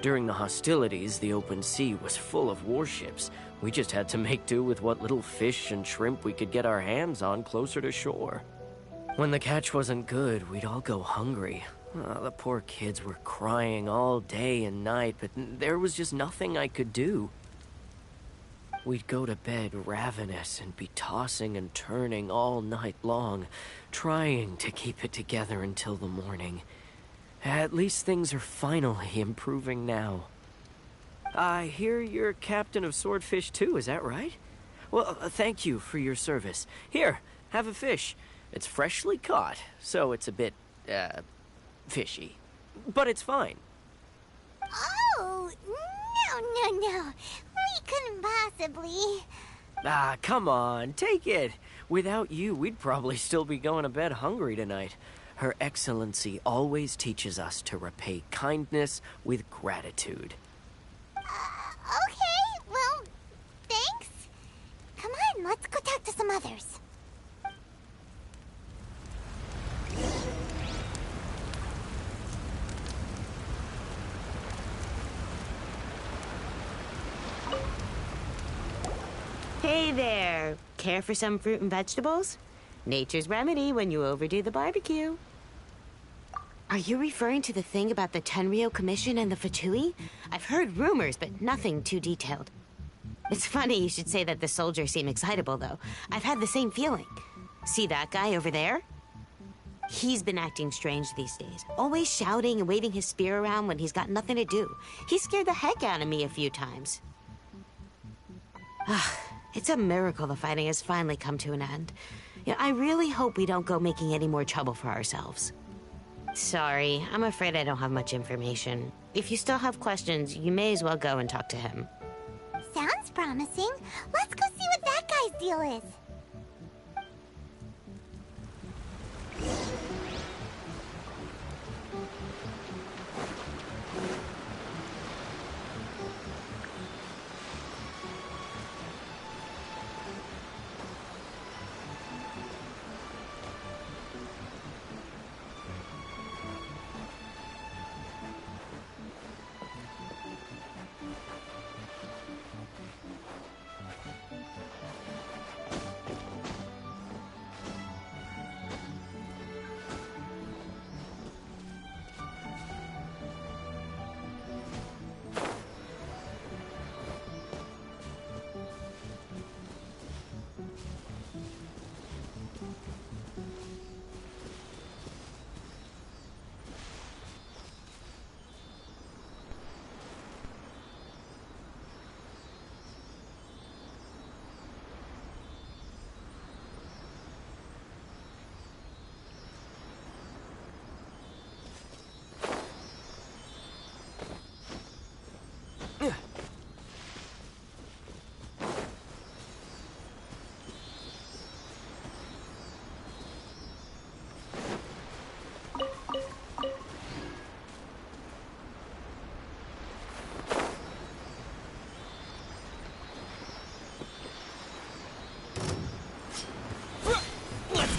During the hostilities, the open sea was full of warships. We just had to make do with what little fish and shrimp we could get our hands on closer to shore. When the catch wasn't good, we'd all go hungry. The poor kids were crying all day and night, but there was just nothing I could do. We'd go to bed ravenous and be tossing and turning all night long, trying to keep it together until the morning. At least things are finally improving now. I hear you're captain of Swordfish too, is that right? Well, thank you for your service. Here, have a fish. It's freshly caught, so it's a bit, fishy. But it's fine. Oh, no. We couldn't possibly. Come on, take it. Without you, we'd probably still be going to bed hungry tonight. Her Excellency always teaches us to repay kindness with gratitude. Okay, well, thanks. Come on, let's go talk to some others. Hey there! Care for some fruit and vegetables? Nature's remedy when you overdo the barbecue. Are you referring to the thing about the Tenryou Commission and the Fatui? I've heard rumors, but nothing too detailed. It's funny you should say that the soldiers seem excitable, though. I've had the same feeling. See that guy over there? He's been acting strange these days, always shouting and waving his spear around when he's got nothing to do. He scared the heck out of me a few times. It's a miracle the fighting has finally come to an end. Yeah, I really hope we don't go making any more trouble for ourselves. Sorry, I'm afraid I don't have much information. If you still have questions, you may as well go and talk to him. Sounds promising. Let's go see what that guy's deal is.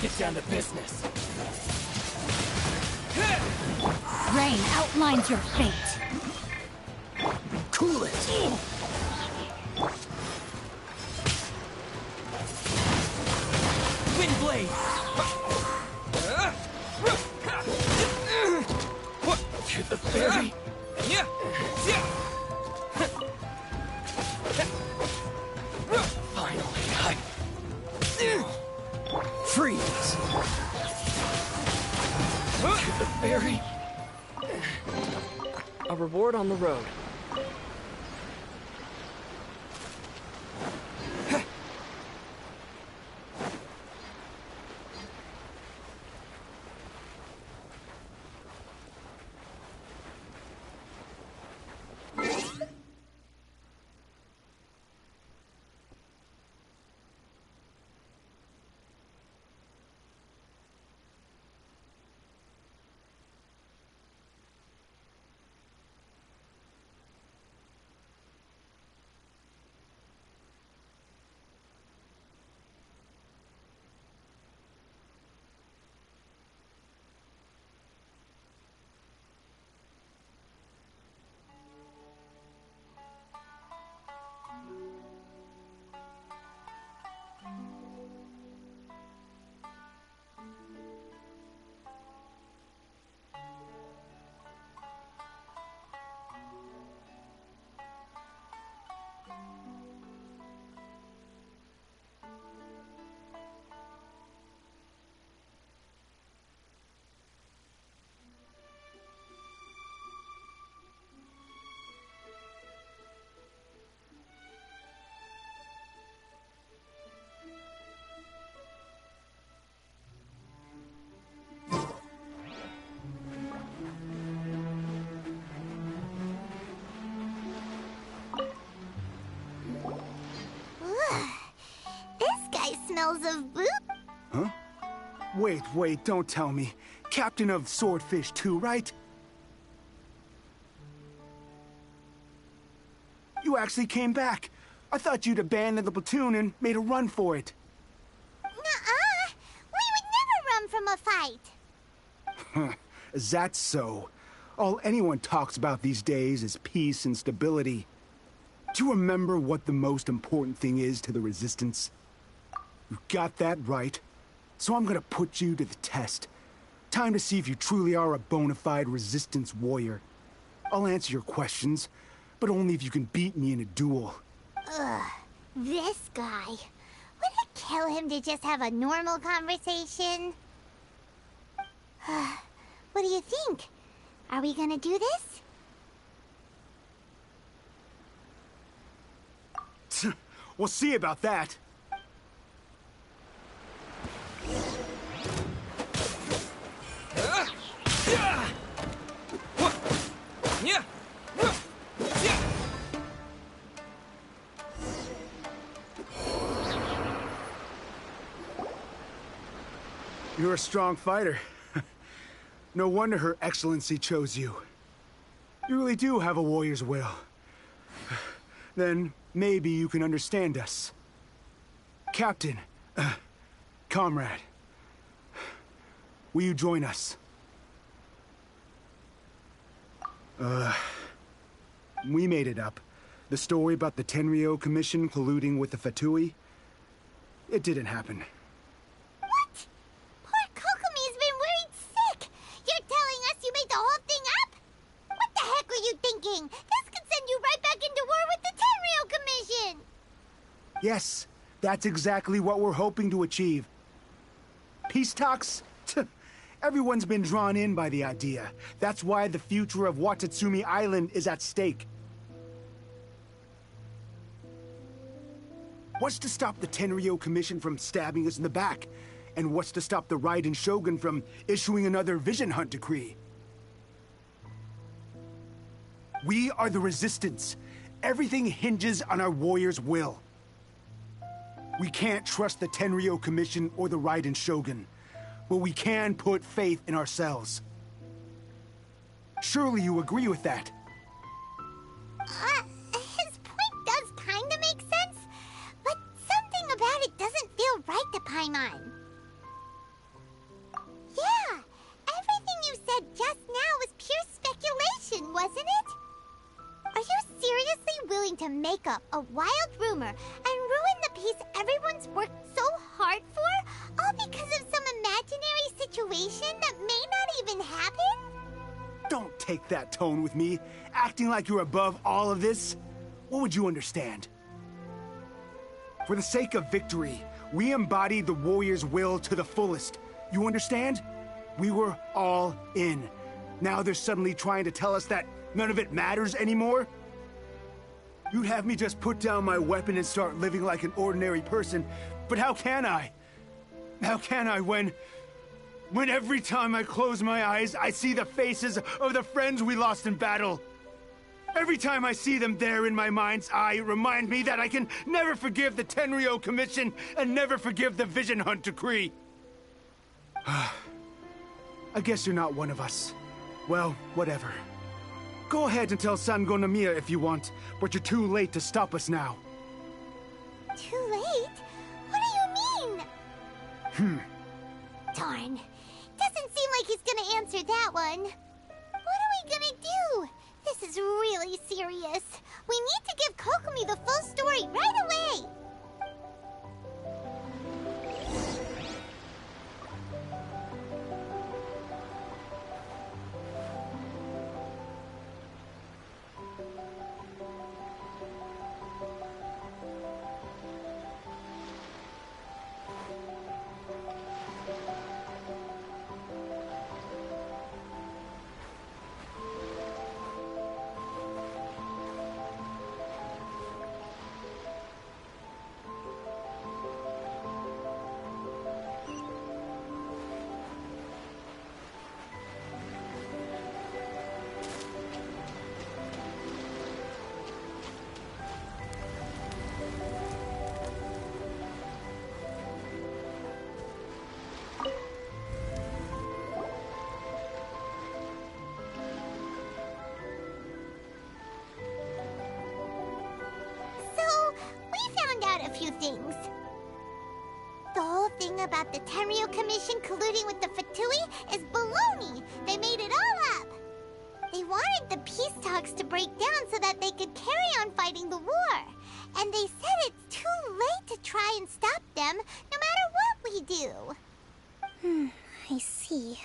get down to business. Rain outlines your fate. Cool it. Wind blade. To the ferry. Finally, freeze. To the ferry. A reward on the road. Smells of boot. Huh? Wait, don't tell me. Captain of Swordfish 2, right? You actually came back. I thought you'd abandoned the platoon and made a run for it. Nuh-uh. We would never run from a fight. Is that so? All anyone talks about these days is peace and stability. Do you remember what the most important thing is to the Resistance? You got that right. So I'm gonna put you to the test. Time to see if you truly are a bona fide Resistance warrior. I'll answer your questions, but only if you can beat me in a duel. Ugh, this guy. Would it kill him to just have a normal conversation? What do you think? Are we gonna do this? We'll see about that. You're a strong fighter. No wonder Her Excellency chose you. You really do have a warrior's will. Then maybe you can understand us. Captain, comrade, will you join us? We made it up. The story about the Tenryou Commission colluding with the Fatui, it didn't happen. What? Poor Kokomi's been worried sick. You're telling us you made the whole thing up? What the heck were you thinking? This could send you right back into war with the Tenryou Commission. Yes, that's exactly what we're hoping to achieve. Peace talks? Everyone's been drawn in by the idea. That's why the future of Watatsumi Island is at stake. What's to stop the Tenryou Commission from stabbing us in the back? And what's to stop the Raiden Shogun from issuing another Vision Hunt decree? We are the Resistance. Everything hinges on our warrior's will. We can't trust the Tenryou Commission or the Raiden Shogun, but we can put faith in ourselves. Surely you agree with that? His point does kinda make sense, but something about it doesn't feel right to Paimon. said just now was pure speculation, wasn't it? Are you seriously willing to make up a wild rumor and ruin the peace everyone's worked so hard for, all because of some imaginary situation that may not even happen? Don't take that tone with me, acting like you're above all of this. What would you understand? For the sake of victory, we embodied the warrior's will to the fullest. You understand? We were all in. Now they're suddenly trying to tell us that none of it matters anymore? You'd have me just put down my weapon and start living like an ordinary person, but how can I? How can I when every time I close my eyes, I see the faces of the friends we lost in battle? Every time I see them there in my mind's eye, it reminds me that I can never forgive the Tenryo Commission and never forgive the Vision Hunt Decree. I guess you're not one of us. Well, whatever. Go ahead and tell Sango Nomiya if you want, but you're too late to stop us now. Too late? What do you mean? Darn. Doesn't seem like he's gonna answer that one. What are we gonna do? This is really serious. We need to give Kokomi the full story right away. Few things. The whole thing about the Tenryo Commission colluding with the Fatui is baloney. They made it all up. They wanted the peace talks to break down so that they could carry on fighting the war. And they said it's too late to try and stop them, no matter what we do. I see.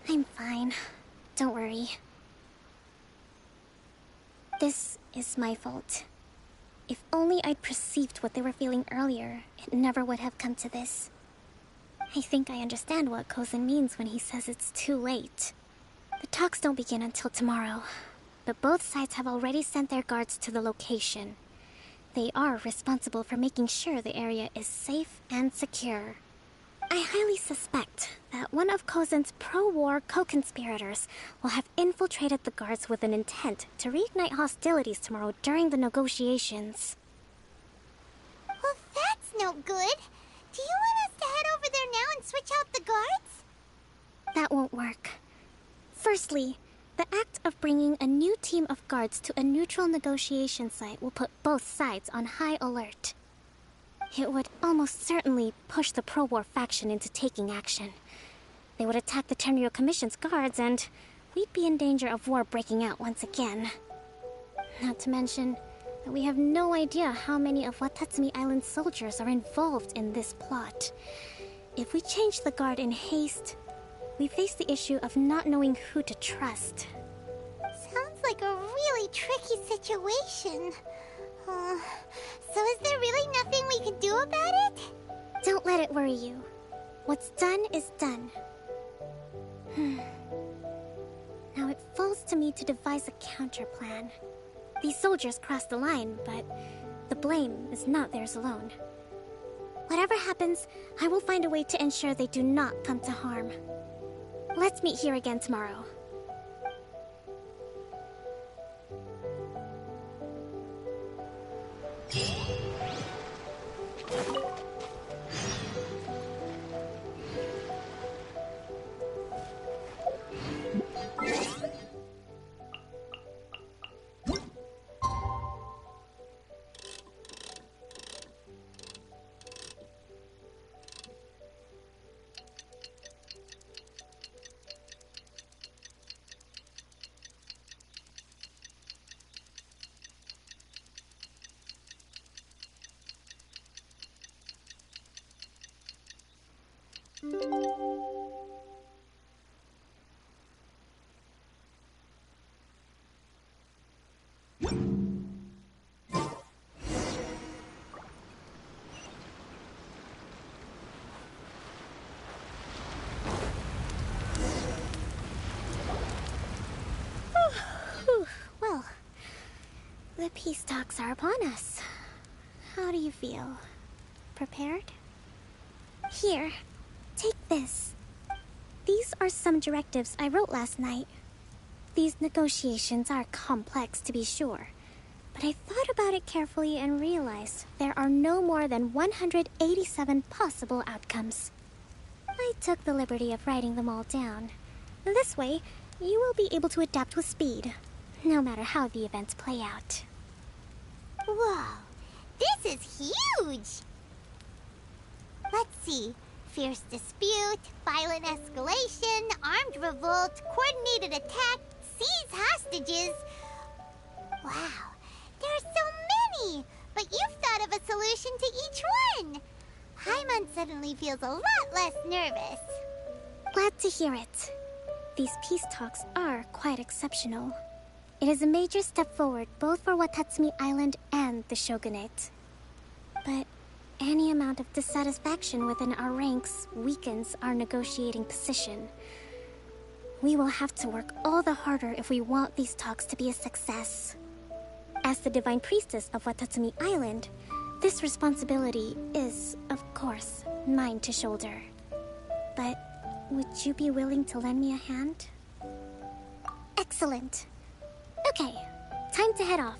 I'm fine. Don't worry. This is my fault. If only I'd perceived what they were feeling earlier, it never would have come to this. I think I understand what Kozan means when he says it's too late. The talks don't begin until tomorrow, but both sides have already sent their guards to the location. They are responsible for making sure the area is safe and secure. I highly suspect that one of Kozan's pro-war co-conspirators will have infiltrated the guards with an intent to reignite hostilities tomorrow during the negotiations. Well, that's no good. Do you want us to head over there now and switch out the guards? That won't work. Firstly, the act of bringing a new team of guards to a neutral negotiation site will put both sides on high alert. It would almost certainly push the pro-war faction into taking action. They would attack the Tenryo Commission's guards, and we'd be in danger of war breaking out once again. Not to mention that we have no idea how many of Watatsumi Island's soldiers are involved in this plot. If we change the guard in haste, we face the issue of not knowing who to trust. Sounds like a really tricky situation. So is there really nothing we can do about it? Don't let it worry you. What's done is done. Now it falls to me to devise a counter-plan. These soldiers crossed the line, but the blame is not theirs alone. Whatever happens, I will find a way to ensure they do not come to harm. Let's meet here again tomorrow. The peace talks are upon us. How do you feel? Prepared? Here, take this. These are some directives I wrote last night. These negotiations are complex, to be sure, but I thought about it carefully and realized there are no more than 187 possible outcomes. I took the liberty of writing them all down. This way, you will be able to adapt with speed, no matter how the events play out. Whoa, this is huge! Let's see. Fierce dispute, violent escalation, armed revolt, coordinated attack, seize hostages. Wow, there are so many! But you've thought of a solution to each one! Paimon suddenly feels a lot less nervous. Glad to hear it. These peace talks are quite exceptional. It is a major step forward both for Watatsumi Island and the Shogunate. But any amount of dissatisfaction within our ranks weakens our negotiating position. We will have to work all the harder if we want these talks to be a success. As the Divine Priestess of Watatsumi Island, this responsibility is, of course, mine to shoulder. But would you be willing to lend me a hand? Excellent. Okay, time to head off.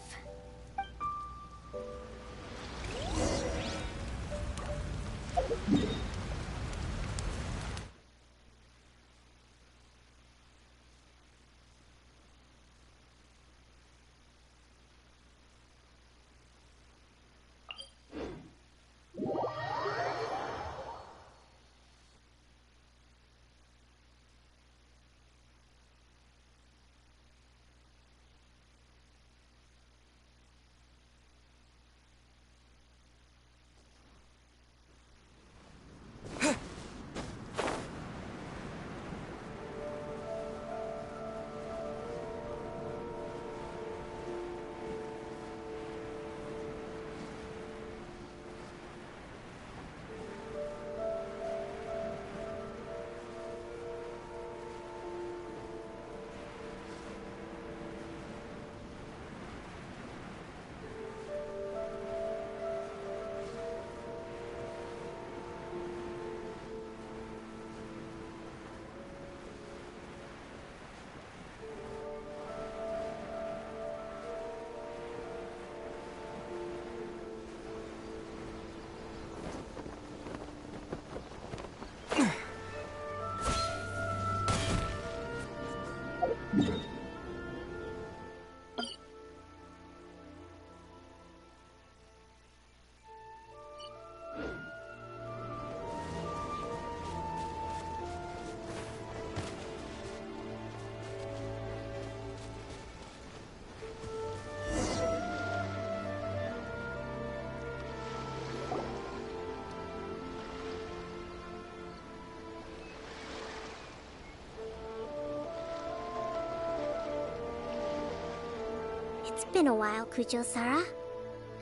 It's been a while, Kujo-Sara.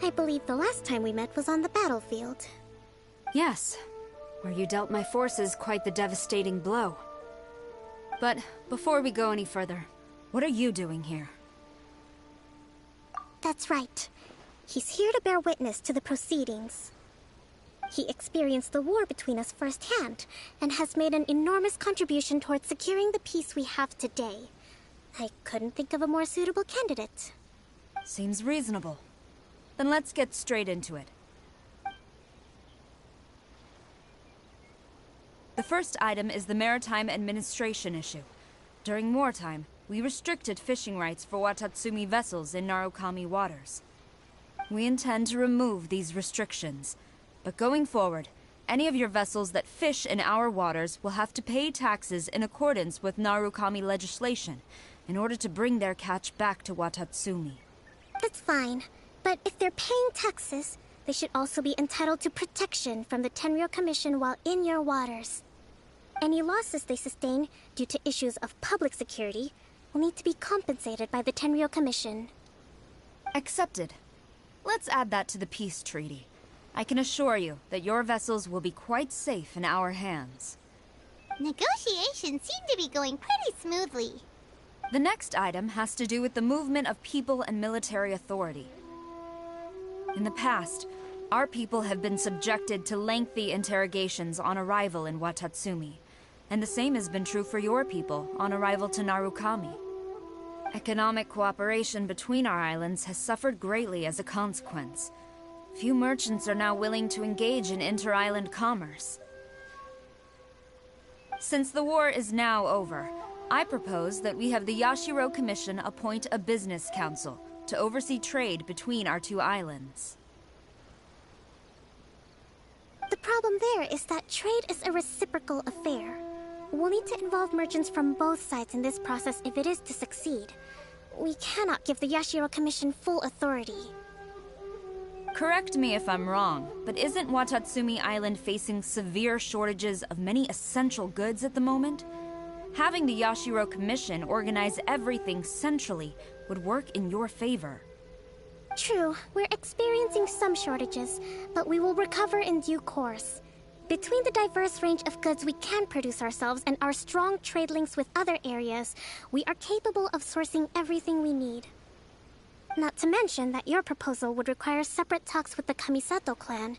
I believe the last time we met was on the battlefield. Yes, where you dealt my forces quite the devastating blow. But before we go any further, what are you doing here? That's right. He's here to bear witness to the proceedings. He experienced the war between us firsthand, and has made an enormous contribution towards securing the peace we have today. I couldn't think of a more suitable candidate. Seems reasonable. Then let's get straight into it. The first item is the Maritime Administration issue. During wartime, we restricted fishing rights for Watatsumi vessels in Narukami waters. We intend to remove these restrictions, but going forward, any of your vessels that fish in our waters will have to pay taxes in accordance with Narukami legislation in order to bring their catch back to Watatsumi. That's fine, but if they're paying taxes, they should also be entitled to protection from the Tenryou Commission while in your waters. Any losses they sustain due to issues of public security will need to be compensated by the Tenryou Commission. Accepted. Let's add that to the peace treaty. I can assure you that your vessels will be quite safe in our hands. Negotiations seem to be going pretty smoothly. The next item has to do with the movement of people and military authority. In the past, our people have been subjected to lengthy interrogations on arrival in Watatsumi, and the same has been true for your people on arrival to Narukami. Economic cooperation between our islands has suffered greatly as a consequence. Few merchants are now willing to engage in inter-island commerce. Since the war is now over, I propose that we have the Yashiro Commission appoint a business council to oversee trade between our two islands. The problem there is that trade is a reciprocal affair. We'll need to involve merchants from both sides in this process if it is to succeed. We cannot give the Yashiro Commission full authority. Correct me if I'm wrong, but isn't Watatsumi Island facing severe shortages of many essential goods at the moment? Having the Yashiro Commission organize everything centrally would work in your favor. True, we're experiencing some shortages, but we will recover in due course. Between the diverse range of goods we can produce ourselves and our strong trade links with other areas, we are capable of sourcing everything we need. Not to mention that your proposal would require separate talks with the Kamisato clan.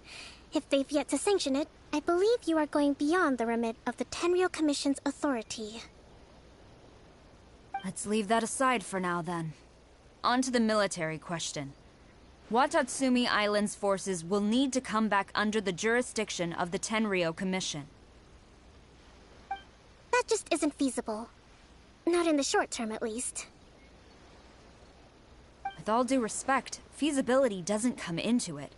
If they've yet to sanction it, I believe you are going beyond the remit of the Tenryou Commission's authority. Let's leave that aside for now, then. On to the military question. Watatsumi Island's forces will need to come back under the jurisdiction of the Tenryou Commission. That just isn't feasible. Not in the short term, at least. With all due respect, feasibility doesn't come into it.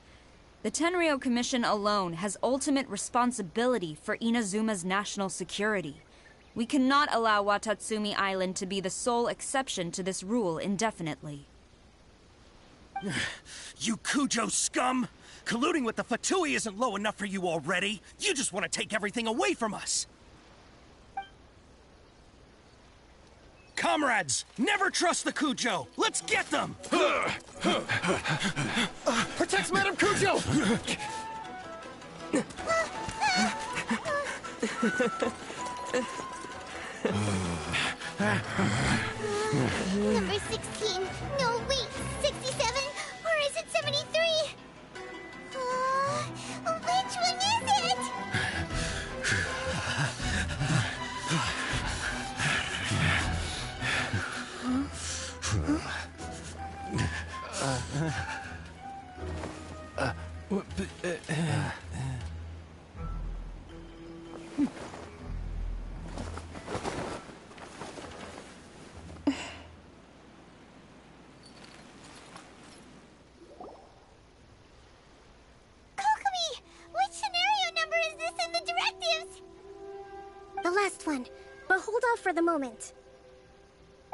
The Tenryou Commission alone has ultimate responsibility for Inazuma's national security. We cannot allow Watatsumi Island to be the sole exception to this rule indefinitely. You Kujo scum! Colluding with the Fatui isn't low enough for you already. You just want to take everything away from us. Comrades, never trust the Kujo. Let's get them! Protect Madame Kujo! Number 16. No, wait. 67? Or is it 73? Which one is it? The last one, but hold off for the moment.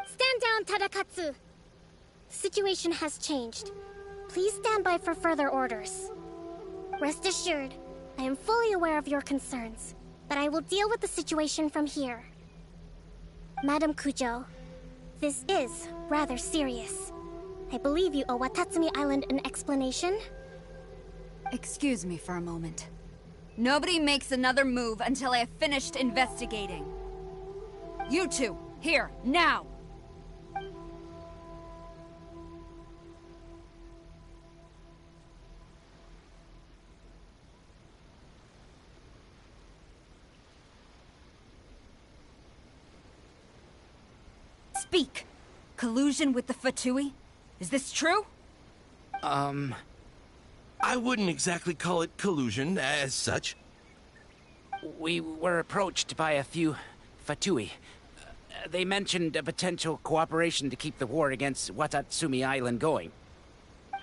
Stand down, Tadakatsu! The situation has changed. Please stand by for further orders. Rest assured, I am fully aware of your concerns, but I will deal with the situation from here. Madam Kujo, this is rather serious. I believe you owe Watatsumi Island an explanation. Excuse me for a moment. Nobody makes another move until I have finished investigating. You two, here, now! Speak! Collusion with the Fatui? Is this true? I wouldn't exactly call it collusion as such. We were approached by a few Fatui. They mentioned a potential cooperation to keep the war against Watatsumi Island going.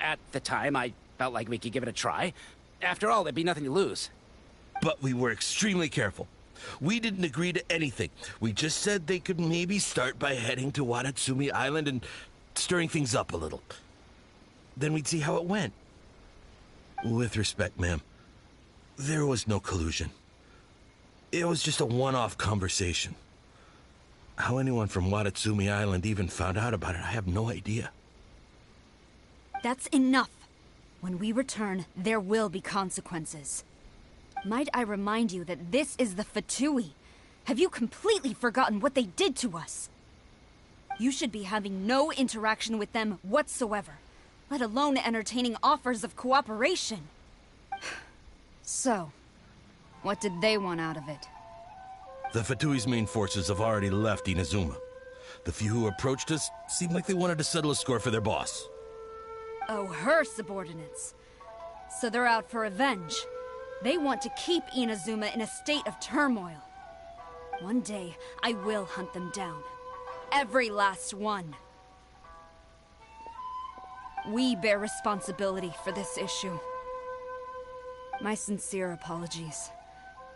At the time, I felt like we could give it a try. After all, there'd be nothing to lose. But we were extremely careful. We didn't agree to anything. We just said they could maybe start by heading to Watatsumi Island and stirring things up a little. Then we'd see how it went. With respect, ma'am, there was no collusion. It was just a one-off conversation. How anyone from Watatsumi Island even found out about it, I have no idea. That's enough. When we return, there will be consequences. Might I remind you that this is the Fatui? Have you completely forgotten what they did to us? You should be having no interaction with them whatsoever, let alone entertaining offers of cooperation. So, what did they want out of it? The Fatui's main forces have already left Inazuma. The few who approached us seemed like they wanted to settle a score for their boss. Oh, her subordinates. So they're out for revenge. They want to keep Inazuma in a state of turmoil. One day, I will hunt them down. Every last one. We bear responsibility for this issue. My sincere apologies.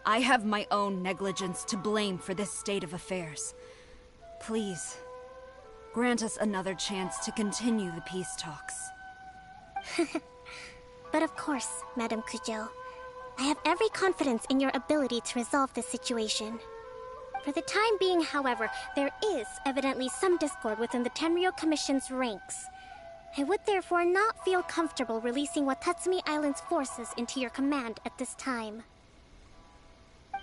I have my own negligence to blame for this state of affairs. Please, grant us another chance to continue the peace talks. But of course, Madame Kujo. I have every confidence in your ability to resolve this situation. For the time being, however, there is evidently some discord within the Tenryou Commission's ranks. I would therefore not feel comfortable releasing Watatsumi Island's forces into your command at this time.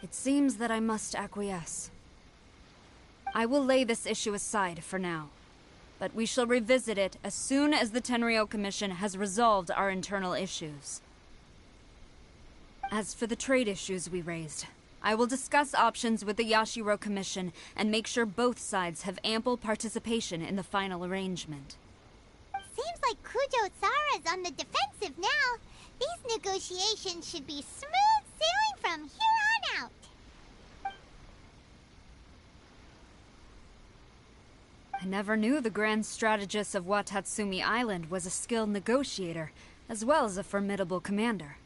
It seems that I must acquiesce. I will lay this issue aside for now, but we shall revisit it as soon as the Tenryou Commission has resolved our internal issues. As for the trade issues we raised, I will discuss options with the Yashiro Commission and make sure both sides have ample participation in the final arrangement. Seems like Kujo-sara's on the defensive now. These negotiations should be smooth sailing from here on out. I never knew the grand strategist of Watatsumi Island was a skilled negotiator, as well as a formidable commander.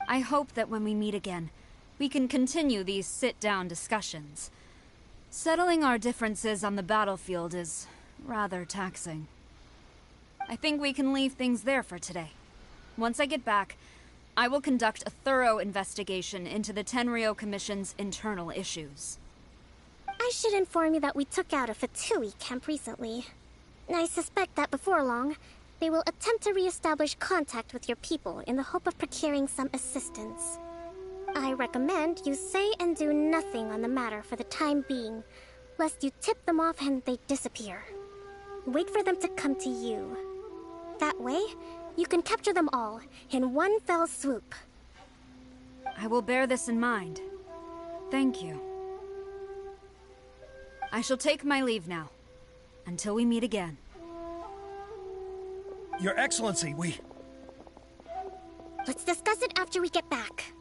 I hope that when we meet again, we can continue these sit-down discussions. Settling our differences on the battlefield is rather taxing. I think we can leave things there for today. Once I get back, I will conduct a thorough investigation into the Tenryou Commission's internal issues. I should inform you that we took out a Fatui camp recently. I suspect that before long, they will attempt to re-establish contact with your people in the hope of procuring some assistance. I recommend you say and do nothing on the matter for the time being, lest you tip them off and they disappear. Wait for them to come to you. That way, you can capture them all in one fell swoop. I will bear this in mind. Thank you. I shall take my leave now. Until we meet again. Your Excellency, Let's discuss it after we get back.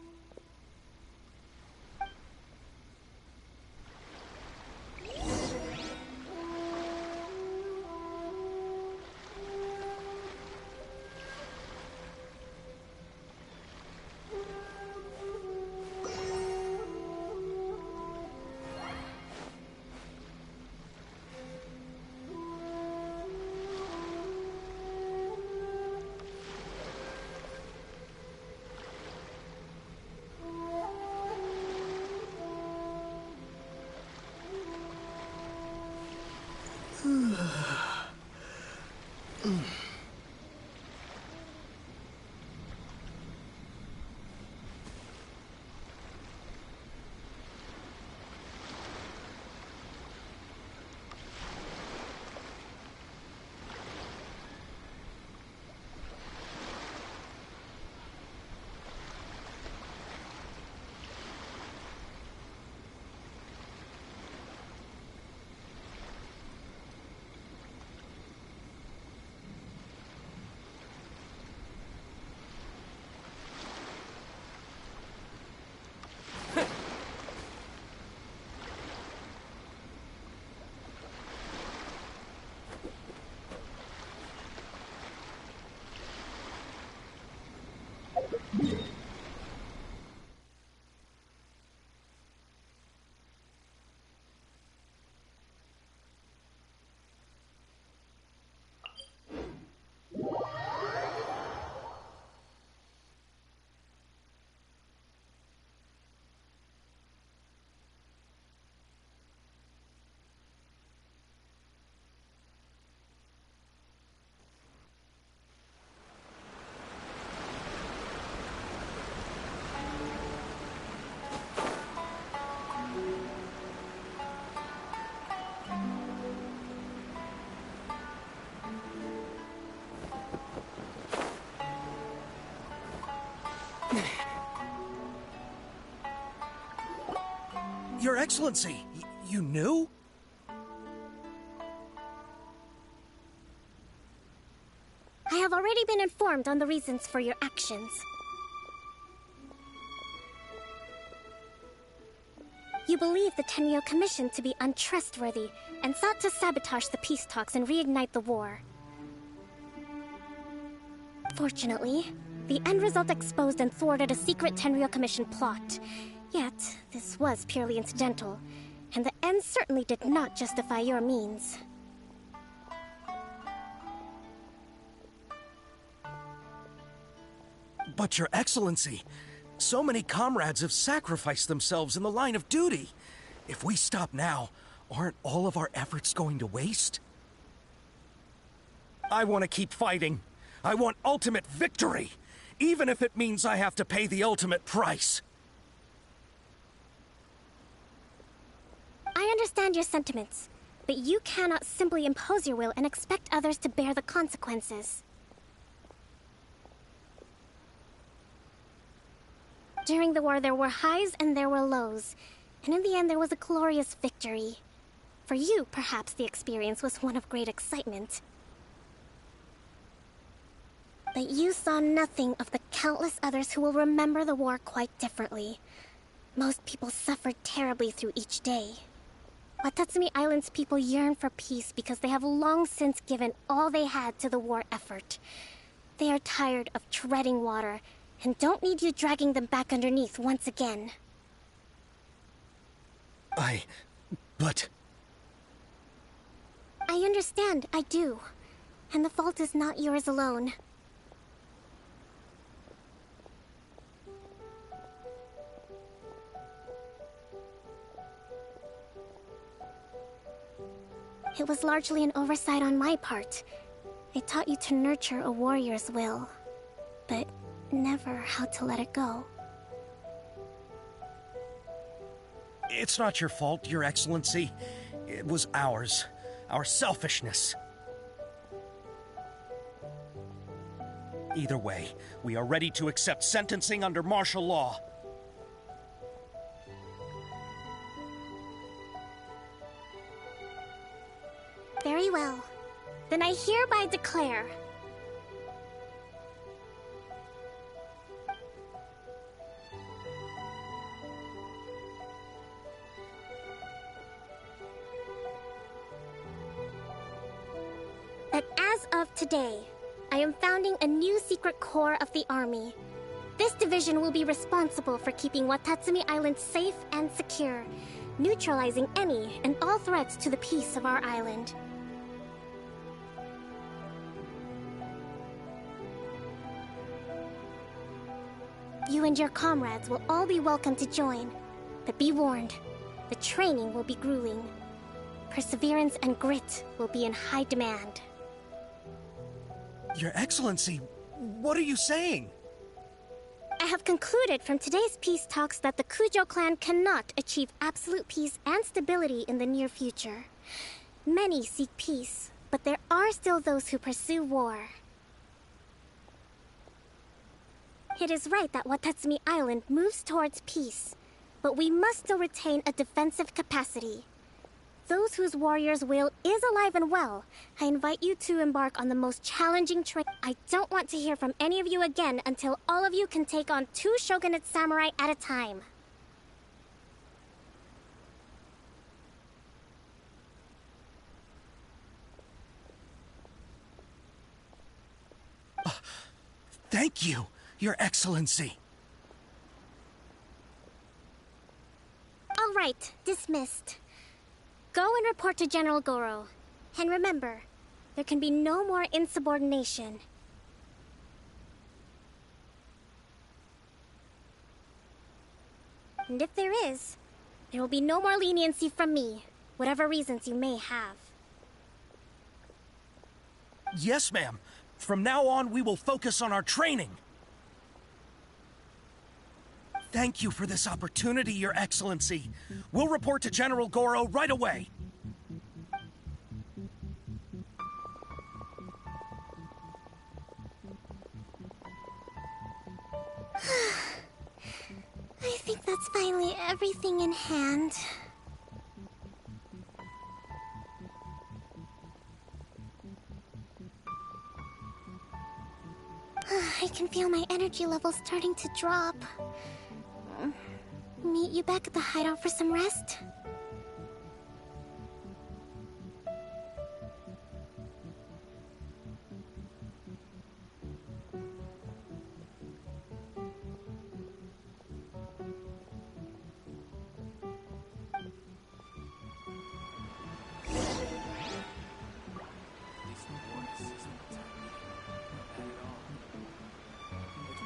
Your Excellency, you knew? I have already been informed on the reasons for your actions. You believe the Tenryou Commission to be untrustworthy and sought to sabotage the peace talks and reignite the war. Fortunately, the end result exposed and thwarted a secret Tenryou Commission plot. Yet, this was purely incidental, and the end certainly did not justify your means. But Your Excellency, so many comrades have sacrificed themselves in the line of duty. If we stop now, aren't all of our efforts going to waste? I want to keep fighting. I want ultimate victory, even if it means I have to pay the ultimate price. I understand your sentiments, but you cannot simply impose your will and expect others to bear the consequences. During the war, there were highs and there were lows, and in the end, there was a glorious victory. For you, perhaps the experience was one of great excitement. But you saw nothing of the countless others who will remember the war quite differently. Most people suffered terribly through each day. Watatsumi Island's people yearn for peace because they have long since given all they had to the war effort. They are tired of treading water, and don't need you dragging them back underneath once again. But... I understand, I do. And the fault is not yours alone. It was largely an oversight on my part. I taught you to nurture a warrior's will, but never how to let it go. it's not your fault, Your Excellency. It was ours. Our selfishness. Either way, we are ready to accept sentencing under martial law. Very well. Then I hereby declare... that as of today, I am founding a new secret corps of the army. This division will be responsible for keeping Watatsumi Island safe and secure, neutralizing any and all threats to the peace of our island. You and your comrades will all be welcome to join, but be warned, the training will be grueling. Perseverance and grit will be in high demand. Your Excellency, what are you saying? I have concluded from today's peace talks that the Kujo clan cannot achieve absolute peace and stability in the near future. Many seek peace, but there are still those who pursue war. It is right that Watatsumi Island moves towards peace, but we must still retain a defensive capacity. Those whose warrior's will is alive and well, I invite you to embark on the most challenging training. I don't want to hear from any of you again until all of you can take on 2 shogunate samurai at a time. Thank you, Your Excellency. All right, dismissed. Go and report to General Goro. And remember, there can be no more insubordination. And if there is, there will be no more leniency from me, whatever reasons you may have. Yes, ma'am. From now on, we will focus on our training. Thank you for this opportunity, Your Excellency. We'll report to General Goro right away. I think that's Finally, everything in hand. I can feel my energy levels starting to drop. Meet you back at the hideout for some rest?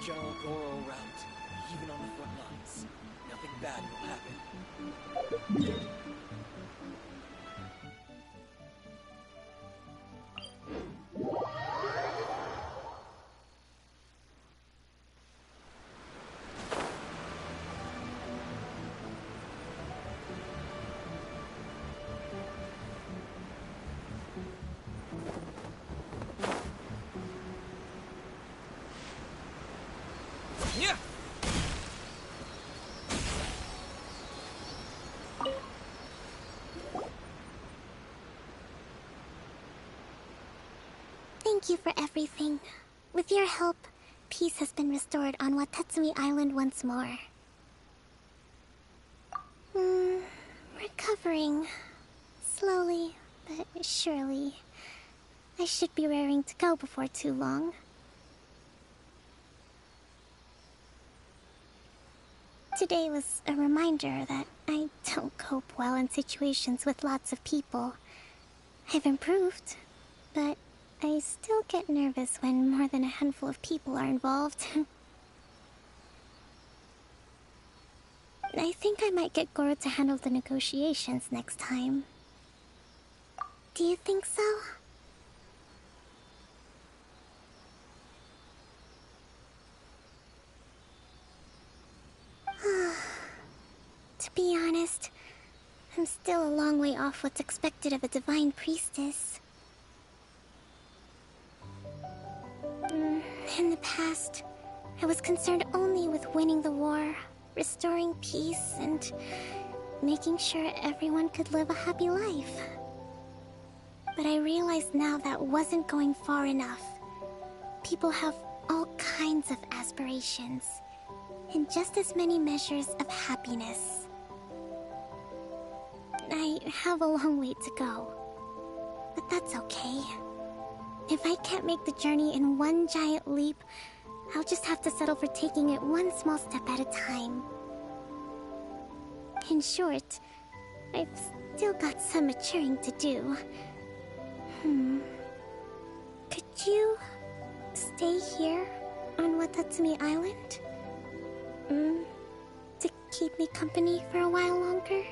General Goro around, even on the front lines. Nothing bad will happen. Yeah. Thank you for everything. With your help, peace has been restored on Watatsumi Island once more. Recovering. Slowly, but surely. I should be raring to go before too long. Today was a reminder that I don't cope well in situations with lots of people. I've improved, but I still get nervous when more than a handful of people are involved. I think I might get Goro to handle the negotiations next time. Do you think so? To be honest, I'm still a long way off what's expected of a divine priestess. In the past, I was concerned only with winning the war, restoring peace, and making sure everyone could live a happy life. But I realize now that wasn't going far enough. People have all kinds of aspirations, and just as many measures of happiness. I have a long way to go, but that's okay. If I can't make the journey in one giant leap, I'll just have to settle for taking it one small step at a time. In short, I've still got some maturing to do. Could you stay here on Watatsumi Island? To keep me company for a while longer?